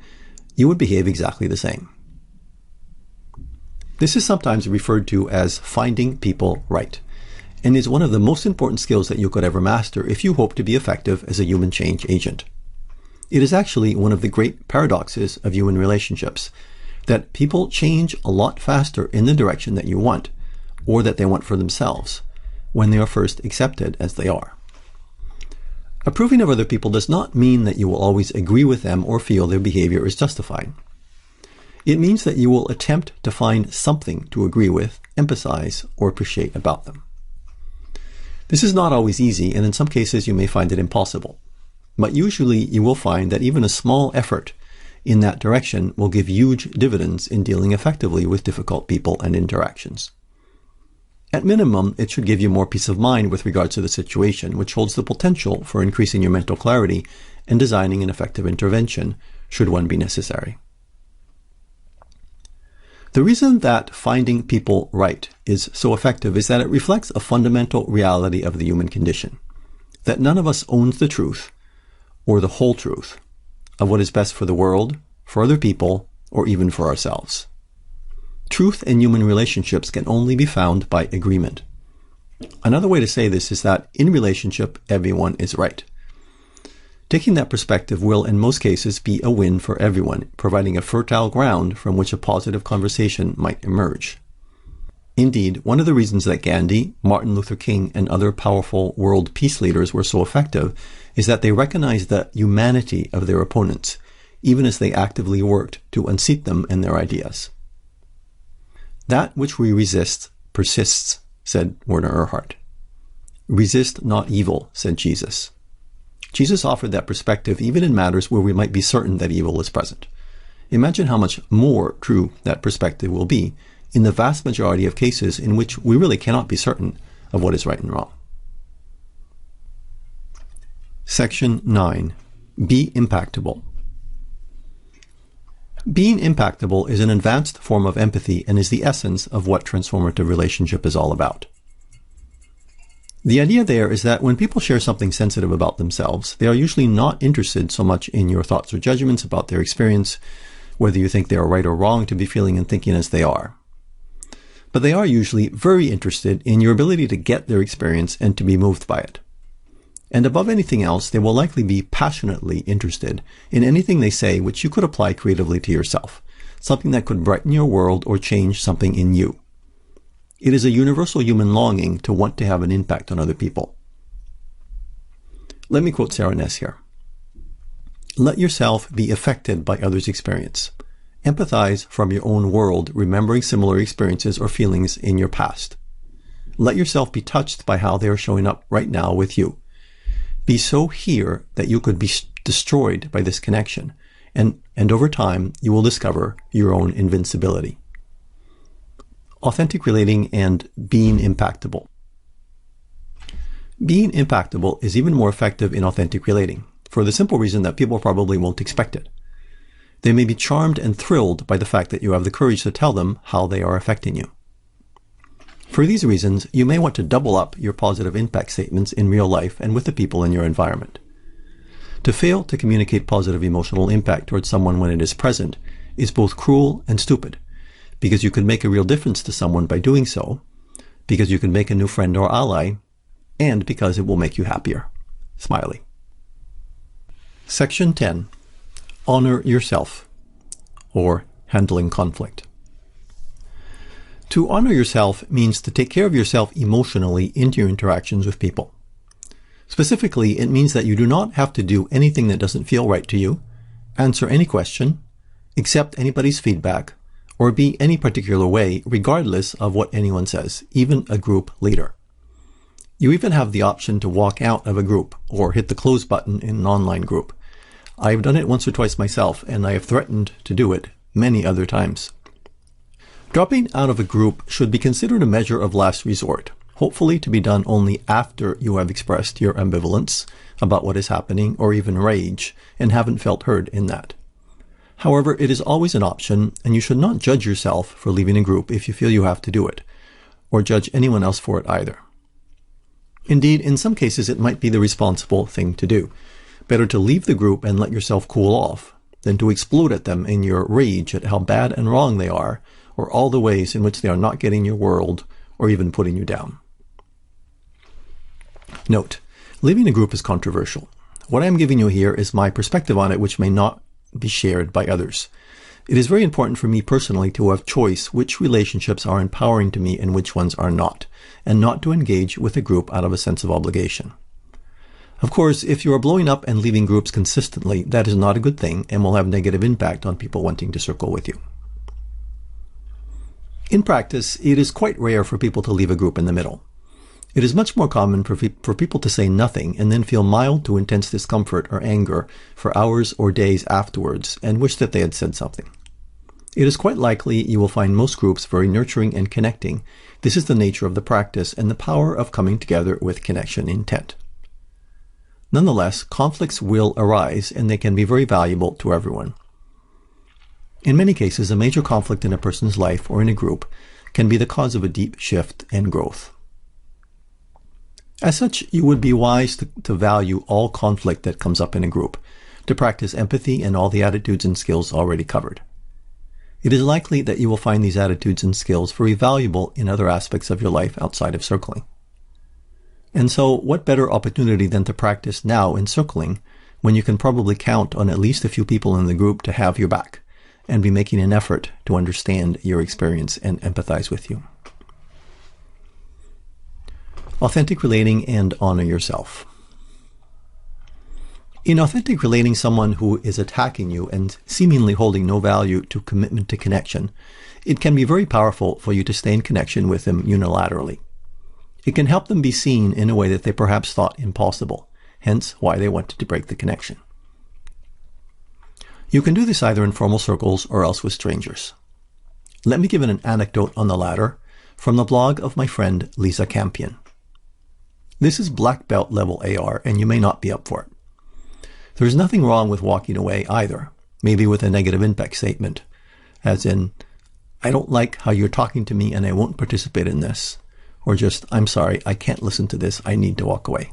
you would behave exactly the same. This is sometimes referred to as finding people right, and is one of the most important skills that you could ever master if you hope to be effective as a human change agent. It is actually one of the great paradoxes of human relationships, that people change a lot faster in the direction that you want, or that they want for themselves, when they are first accepted as they are. Approving of other people does not mean that you will always agree with them or feel their behavior is justified. It means that you will attempt to find something to agree with, emphasize, or appreciate about them. This is not always easy, and in some cases you may find it impossible. But usually you will find that even a small effort in that direction will give huge dividends in dealing effectively with difficult people and interactions. At minimum, it should give you more peace of mind with regards to the situation, which holds the potential for increasing your mental clarity and designing an effective intervention, should one be necessary. The reason that finding people right is so effective is that it reflects a fundamental reality of the human condition, that none of us owns the truth, or the whole truth, of what is best for the world, for other people, or even for ourselves. Truth in human relationships can only be found by agreement. Another way to say this is that in relationship, everyone is right. Taking that perspective will, in most cases, be a win for everyone, providing a fertile ground from which a positive conversation might emerge. Indeed, one of the reasons that Gandhi, Martin Luther King, and other powerful world peace leaders were so effective is that they recognized the humanity of their opponents, even as they actively worked to unseat them and their ideas. That which we resist persists, said Werner Erhard. Resist not evil, said Jesus. Jesus offered that perspective even in matters where we might be certain that evil is present. Imagine how much more true that perspective will be in the vast majority of cases in which we really cannot be certain of what is right and wrong. Section 9. Be Impactable. Being impactable is an advanced form of empathy and is the essence of what transformative relationship is all about. The idea there is that when people share something sensitive about themselves, they are usually not interested so much in your thoughts or judgments about their experience, whether you think they are right or wrong to be feeling and thinking as they are. But they are usually very interested in your ability to get their experience and to be moved by it. And above anything else, they will likely be passionately interested in anything they say which you could apply creatively to yourself, something that could brighten your world or change something in you. It is a universal human longing to want to have an impact on other people. Let me quote Sarah Ness here. Let yourself be affected by others' experience. Empathize from your own world, remembering similar experiences or feelings in your past. Let yourself be touched by how they are showing up right now with you. Be so here that you could be destroyed by this connection, and over time you will discover your own invincibility. Authentic relating and being impactable. Being impactable is even more effective in authentic relating, for the simple reason that people probably won't expect it. They may be charmed and thrilled by the fact that you have the courage to tell them how they are affecting you. For these reasons, you may want to double up your positive impact statements in real life and with the people in your environment. To fail to communicate positive emotional impact towards someone when it is present is both cruel and stupid, because you could make a real difference to someone by doing so, because you can make a new friend or ally, and because it will make you happier. Smiley. Section 10. Honor yourself, or handling conflict. To honor yourself means to take care of yourself emotionally in your interactions with people. Specifically, it means that you do not have to do anything that doesn't feel right to you, answer any question, accept anybody's feedback, or be any particular way, regardless of what anyone says, even a group leader. You even have the option to walk out of a group or hit the close button in an online group. I've done it once or twice myself, and I have threatened to do it many other times. Dropping out of a group should be considered a measure of last resort, hopefully to be done only after you have expressed your ambivalence about what is happening or even rage and haven't felt heard in that. However, it is always an option, and you should not judge yourself for leaving a group if you feel you have to do it, or judge anyone else for it either. Indeed, in some cases it might be the responsible thing to do. Better to leave the group and let yourself cool off than to explode at them in your rage at how bad and wrong they are, or all the ways in which they are not getting your world or even putting you down. Note, leaving a group is controversial. What I am giving you here is my perspective on it, which may not be shared by others. It is very important for me personally to have choice which relationships are empowering to me and which ones are not, and not to engage with a group out of a sense of obligation. Of course, if you are blowing up and leaving groups consistently, that is not a good thing and will have negative impact on people wanting to circle with you. In practice, it is quite rare for people to leave a group in the middle. It is much more common for people to say nothing and then feel mild to intense discomfort or anger for hours or days afterwards and wish that they had said something. It is quite likely you will find most groups very nurturing and connecting. This is the nature of the practice and the power of coming together with connection intent. Nonetheless, conflicts will arise and they can be very valuable to everyone. In many cases, a major conflict in a person's life or in a group can be the cause of a deep shift and growth. As such, you would be wise to value all conflict that comes up in a group, to practice empathy and all the attitudes and skills already covered. It is likely that you will find these attitudes and skills very valuable in other aspects of your life outside of circling. And so, what better opportunity than to practice now in circling when you can probably count on at least a few people in the group to have your back and be making an effort to understand your experience and empathize with you. Authentic relating and honor yourself. In authentic relating, someone who is attacking you and seemingly holding no value to commitment to connection, it can be very powerful for you to stay in connection with them unilaterally. It can help them be seen in a way that they perhaps thought impossible, hence why they wanted to break the connection. You can do this either in formal circles or else with strangers. Let me give an anecdote on the latter from the blog of my friend Lisa Campion. This is black belt level AR, and you may not be up for it. There is nothing wrong with walking away either, maybe with a negative impact statement, as in, I don't like how you're talking to me and I won't participate in this, or just, I'm sorry, I can't listen to this, I need to walk away.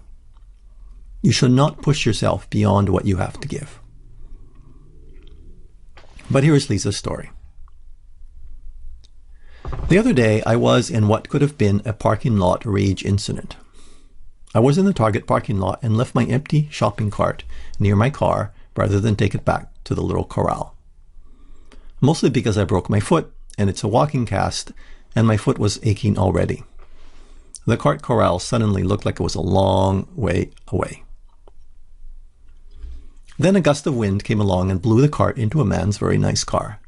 You should not push yourself beyond what you have to give. But here is Lisa's story. The other day, I was in what could have been a parking lot rage incident. I was in the Target parking lot and left my empty shopping cart near my car rather than take it back to the little corral. Mostly because I broke my foot, and it's a walking cast, and my foot was aching already. The cart corral suddenly looked like it was a long way away. Then a gust of wind came along and blew the cart into a man's very nice car.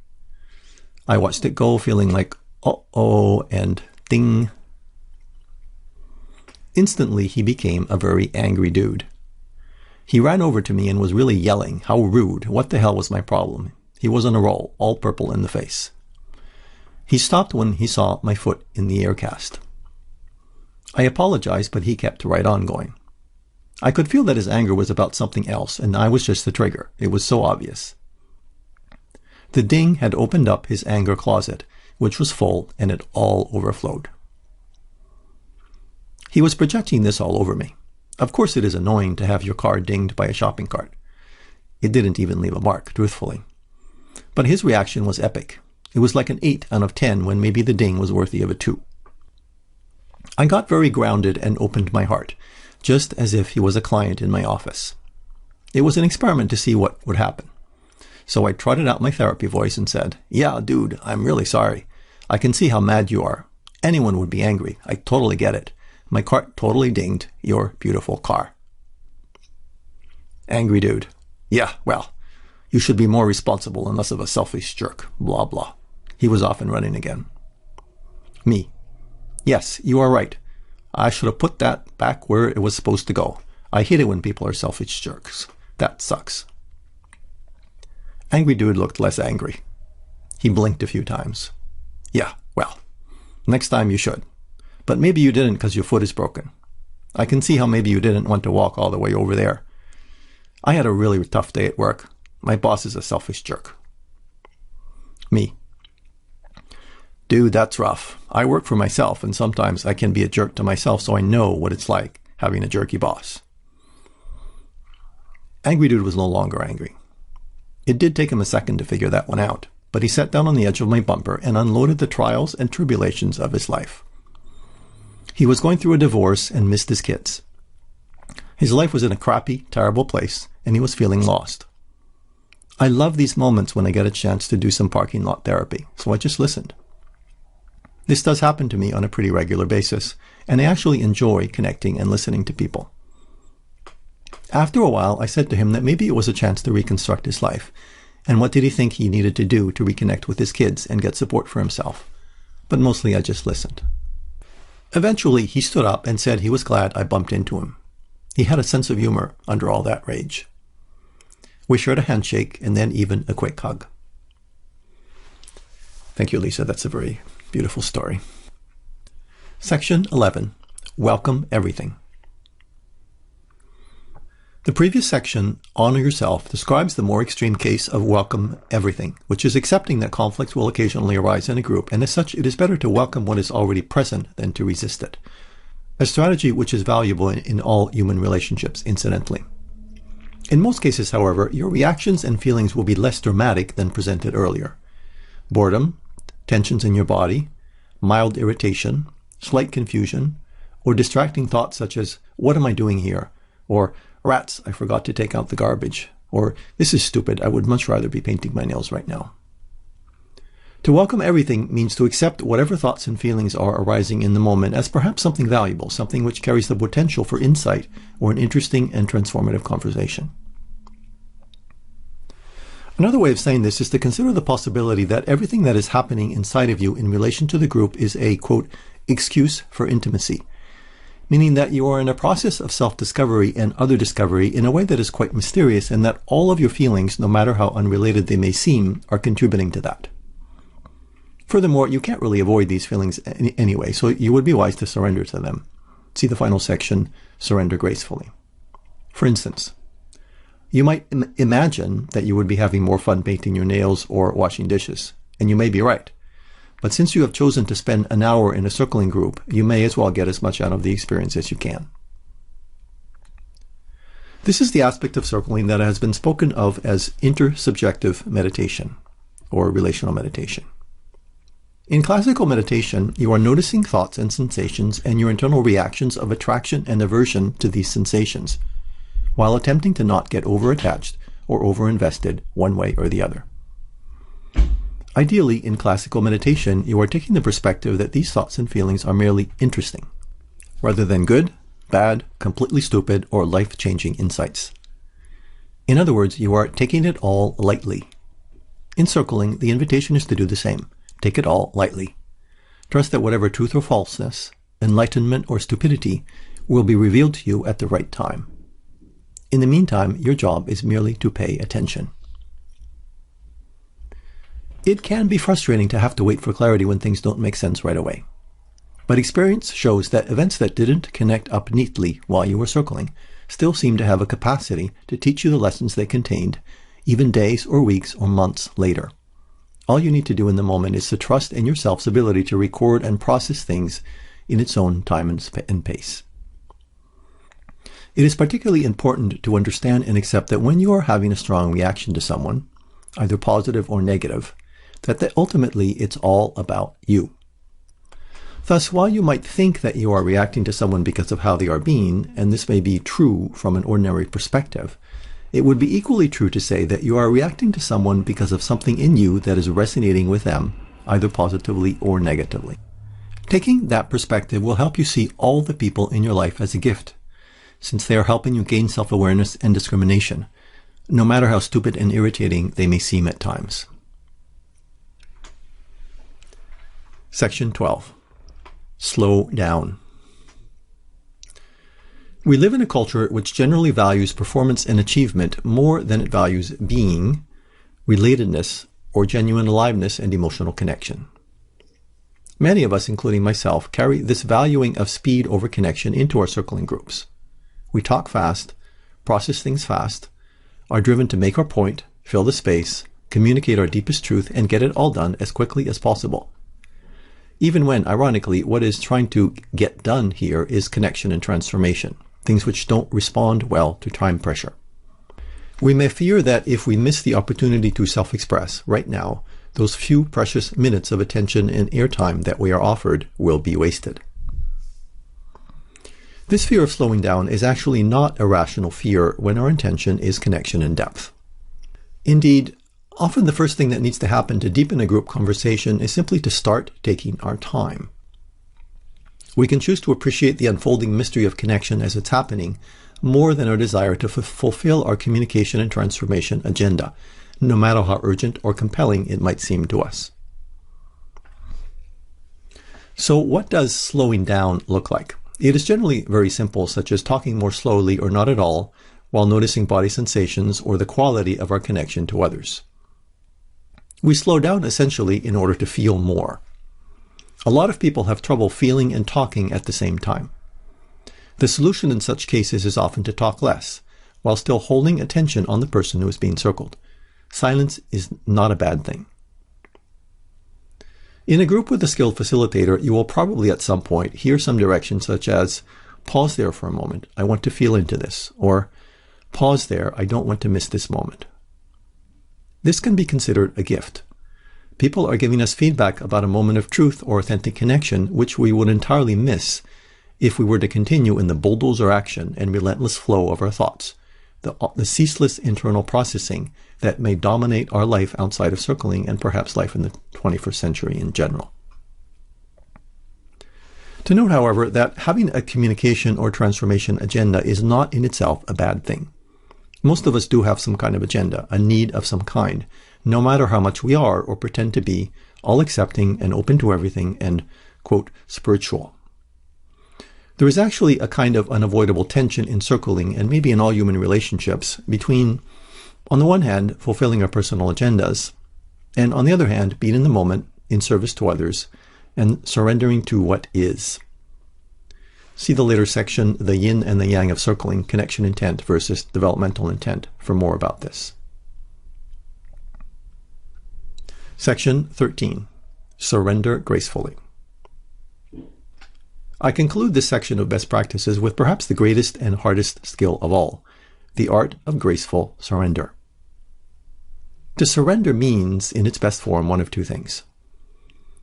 I watched it go, feeling like, uh-oh, and ding. Instantly, he became a very angry dude. He ran over to me and was really yelling, how rude, what the hell was my problem? He was on a roll, all purple in the face. He stopped when he saw my foot in the air cast. I apologized, but he kept right on going. I could feel that his anger was about something else, and I was just the trigger. It was so obvious. The ding had opened up his anger closet, which was full, and it all overflowed. He was projecting this all over me. Of course it is annoying to have your car dinged by a shopping cart. It didn't even leave a mark, truthfully. But his reaction was epic. It was like an 8 out of 10 when maybe the ding was worthy of a 2. I got very grounded and opened my heart, just as if he was a client in my office. It was an experiment to see what would happen. So I trotted out my therapy voice and said, "Yeah, dude, I'm really sorry. I can see how mad you are. Anyone would be angry. I totally get it. My cart totally dinged your beautiful car." Angry dude. "Yeah, well, you should be more responsible and less of a selfish jerk. Blah, blah." He was off and running again. Me. "Yes, you are right. I should have put that back where it was supposed to go. I hate it when people are selfish jerks. That sucks." Angry dude looked less angry. He blinked a few times. "Yeah, well, next time you should. But maybe you didn't because your foot is broken. I can see how maybe you didn't want to walk all the way over there. I had a really tough day at work. My boss is a selfish jerk." Me. "Dude, that's rough. I work for myself, and sometimes I can be a jerk to myself, so I know what it's like having a jerky boss." Angry dude was no longer angry. It did take him a second to figure that one out, but he sat down on the edge of my bumper and unloaded the trials and tribulations of his life. He was going through a divorce and missed his kids. His life was in a crappy, terrible place, and he was feeling lost. I love these moments when I get a chance to do some parking lot therapy, so I just listened. This does happen to me on a pretty regular basis, and I actually enjoy connecting and listening to people. After a while, I said to him that maybe it was a chance to reconstruct his life, and what did he think he needed to do to reconnect with his kids and get support for himself. But mostly I just listened. Eventually, he stood up and said he was glad I bumped into him. He had a sense of humor under all that rage. We shared a handshake and then even a quick hug. Thank you, Lisa. That's a very beautiful story. Section 11. Welcome everything. The previous section, Honor Yourself, describes the more extreme case of welcome everything, which is accepting that conflict will occasionally arise in a group, and as such, it is better to welcome what is already present than to resist it. A strategy which is valuable in all human relationships, incidentally. In most cases, however, your reactions and feelings will be less dramatic than presented earlier. Boredom, tensions in your body, mild irritation, slight confusion, or distracting thoughts such as, "What am I doing here?" or "Rats, I forgot to take out the garbage," or "This is stupid, I would much rather be painting my nails right now." To welcome everything means to accept whatever thoughts and feelings are arising in the moment as perhaps something valuable, something which carries the potential for insight or an interesting and transformative conversation. Another way of saying this is to consider the possibility that everything that is happening inside of you in relation to the group is a, quote, excuse for intimacy, meaning that you are in a process of self-discovery and other discovery in a way that is quite mysterious, and that all of your feelings, no matter how unrelated they may seem, are contributing to that. Furthermore, you can't really avoid these feelings anyway, so you would be wise to surrender to them. See the final section, Surrender Gracefully. For instance, you might imagine that you would be having more fun painting your nails or washing dishes, and you may be right. But since you have chosen to spend an hour in a circling group, you may as well get as much out of the experience as you can. This is the aspect of circling that has been spoken of as intersubjective meditation, or relational meditation. In classical meditation, you are noticing thoughts and sensations and your internal reactions of attraction and aversion to these sensations, while attempting to not get over-attached or over-invested one way or the other. Ideally, in classical meditation, you are taking the perspective that these thoughts and feelings are merely interesting, rather than good, bad, completely stupid, or life-changing insights. In other words, you are taking it all lightly. In circling, the invitation is to do the same. Take it all lightly. Trust that whatever truth or falseness, enlightenment or stupidity, will be revealed to you at the right time. In the meantime, your job is merely to pay attention. It can be frustrating to have to wait for clarity when things don't make sense right away. But experience shows that events that didn't connect up neatly while you were circling still seem to have a capacity to teach you the lessons they contained, even days or weeks or months later. All you need to do in the moment is to trust in yourself's ability to record and process things in its own time and pace. It is particularly important to understand and accept that when you are having a strong reaction to someone, either positive or negative, that ultimately it's all about you. Thus, while you might think that you are reacting to someone because of how they are being, and this may be true from an ordinary perspective, it would be equally true to say that you are reacting to someone because of something in you that is resonating with them, either positively or negatively. Taking that perspective will help you see all the people in your life as a gift, since they are helping you gain self-awareness and discrimination, no matter how stupid and irritating they may seem at times. Section 12. Slow down. We live in a culture which generally values performance and achievement more than it values being, relatedness, or genuine aliveness and emotional connection. Many of us, including myself, carry this valuing of speed over connection into our circling groups. We talk fast, process things fast, are driven to make our point, fill the space, communicate our deepest truth, and get it all done as quickly as possible. Even when, ironically, what is trying to get done here is connection and transformation, things which don't respond well to time pressure. We may fear that if we miss the opportunity to self-express right now, those few precious minutes of attention and airtime that we are offered will be wasted. This fear of slowing down is actually not a rational fear when our intention is connection and depth. Indeed, often the first thing that needs to happen to deepen a group conversation is simply to start taking our time. We can choose to appreciate the unfolding mystery of connection as it's happening more than our desire to fulfill our communication and transformation agenda, no matter how urgent or compelling it might seem to us. So what does slowing down look like? It is generally very simple, such as talking more slowly or not at all, while noticing body sensations or the quality of our connection to others. We slow down essentially in order to feel more. A lot of people have trouble feeling and talking at the same time. The solution in such cases is often to talk less, while still holding attention on the person who is being circled. Silence is not a bad thing. In a group with a skilled facilitator, you will probably at some point hear some direction such as, "Pause there for a moment, I want to feel into this," or "Pause there, I don't want to miss this moment." This can be considered a gift. People are giving us feedback about a moment of truth or authentic connection which we would entirely miss if we were to continue in the bulldozer action and relentless flow of our thoughts, the ceaseless internal processing that may dominate our life outside of circling and perhaps life in the 21st century in general. To note, however, that having a communication or transformation agenda is not in itself a bad thing. Most of us do have some kind of agenda, a need of some kind, no matter how much we are or pretend to be all-accepting and open to everything and, quote, spiritual. There is actually a kind of unavoidable tension in circling and maybe in all human relationships between, on the one hand, fulfilling our personal agendas, and on the other hand, being in the moment, in service to others, and surrendering to what is. See the later section, The Yin and the Yang of Circling, Connection Intent versus Developmental Intent, for more about this. Section 13. Surrender gracefully. I conclude this section of best practices with perhaps the greatest and hardest skill of all, the art of graceful surrender. To surrender means, in its best form, one of two things.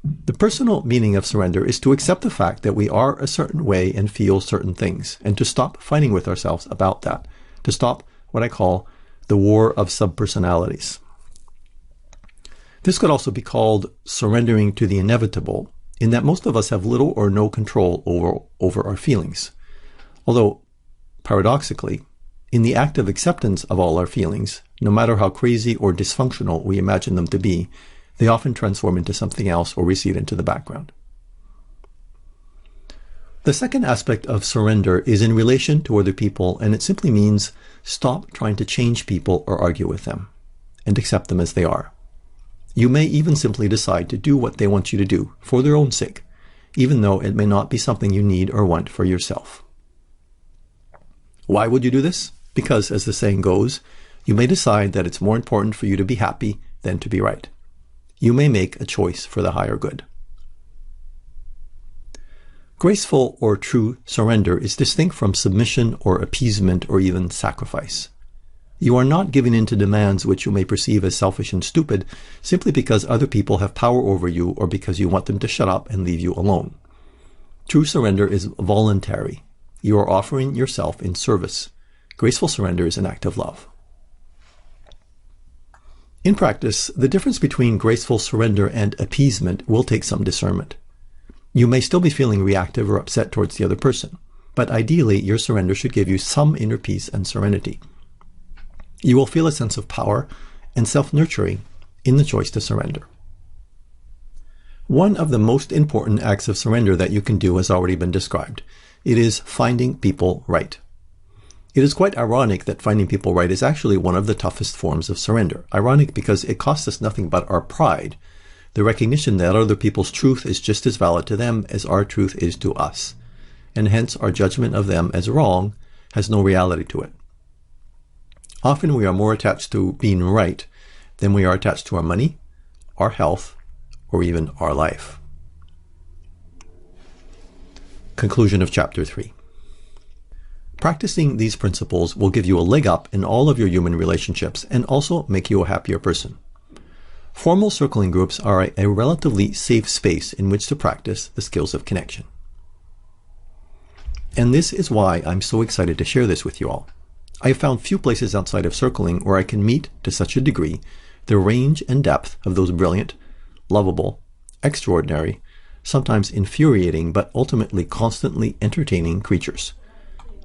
The personal meaning of surrender is to accept the fact that we are a certain way and feel certain things, and to stop fighting with ourselves about that, to stop what I call the war of subpersonalities. This could also be called surrendering to the inevitable, in that most of us have little or no control over our feelings. Although, paradoxically, in the act of acceptance of all our feelings, no matter how crazy or dysfunctional we imagine them to be, they often transform into something else or recede into the background. The second aspect of surrender is in relation to other people, and it simply means stop trying to change people or argue with them, and accept them as they are. You may even simply decide to do what they want you to do for their own sake, even though it may not be something you need or want for yourself. Why would you do this? Because, as the saying goes, you may decide that it's more important for you to be happy than to be right. You may make a choice for the higher good. Graceful or true surrender is distinct from submission or appeasement or even sacrifice. You are not giving in to demands which you may perceive as selfish and stupid simply because other people have power over you or because you want them to shut up and leave you alone. True surrender is voluntary. You are offering yourself in service. Graceful surrender is an act of love. In practice, the difference between graceful surrender and appeasement will take some discernment. You may still be feeling reactive or upset towards the other person, but ideally your surrender should give you some inner peace and serenity. You will feel a sense of power and self-nurturing in the choice to surrender. One of the most important acts of surrender that you can do has already been described. It is finding people right. It is quite ironic that finding people right is actually one of the toughest forms of surrender. Ironic because it costs us nothing but our pride, the recognition that other people's truth is just as valid to them as our truth is to us, and hence our judgment of them as wrong has no reality to it. Often we are more attached to being right than we are attached to our money, our health, or even our life. Conclusion of Chapter 3. Practicing these principles will give you a leg up in all of your human relationships and also make you a happier person. Formal circling groups are a relatively safe space in which to practice the skills of connection. And this is why I'm so excited to share this with you all. I have found few places outside of circling where I can meet, to such a degree, the range and depth of those brilliant, lovable, extraordinary, sometimes infuriating, but ultimately constantly entertaining creatures,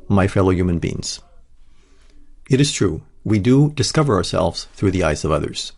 my fellow human beings. It is true, we do discover ourselves through the eyes of others.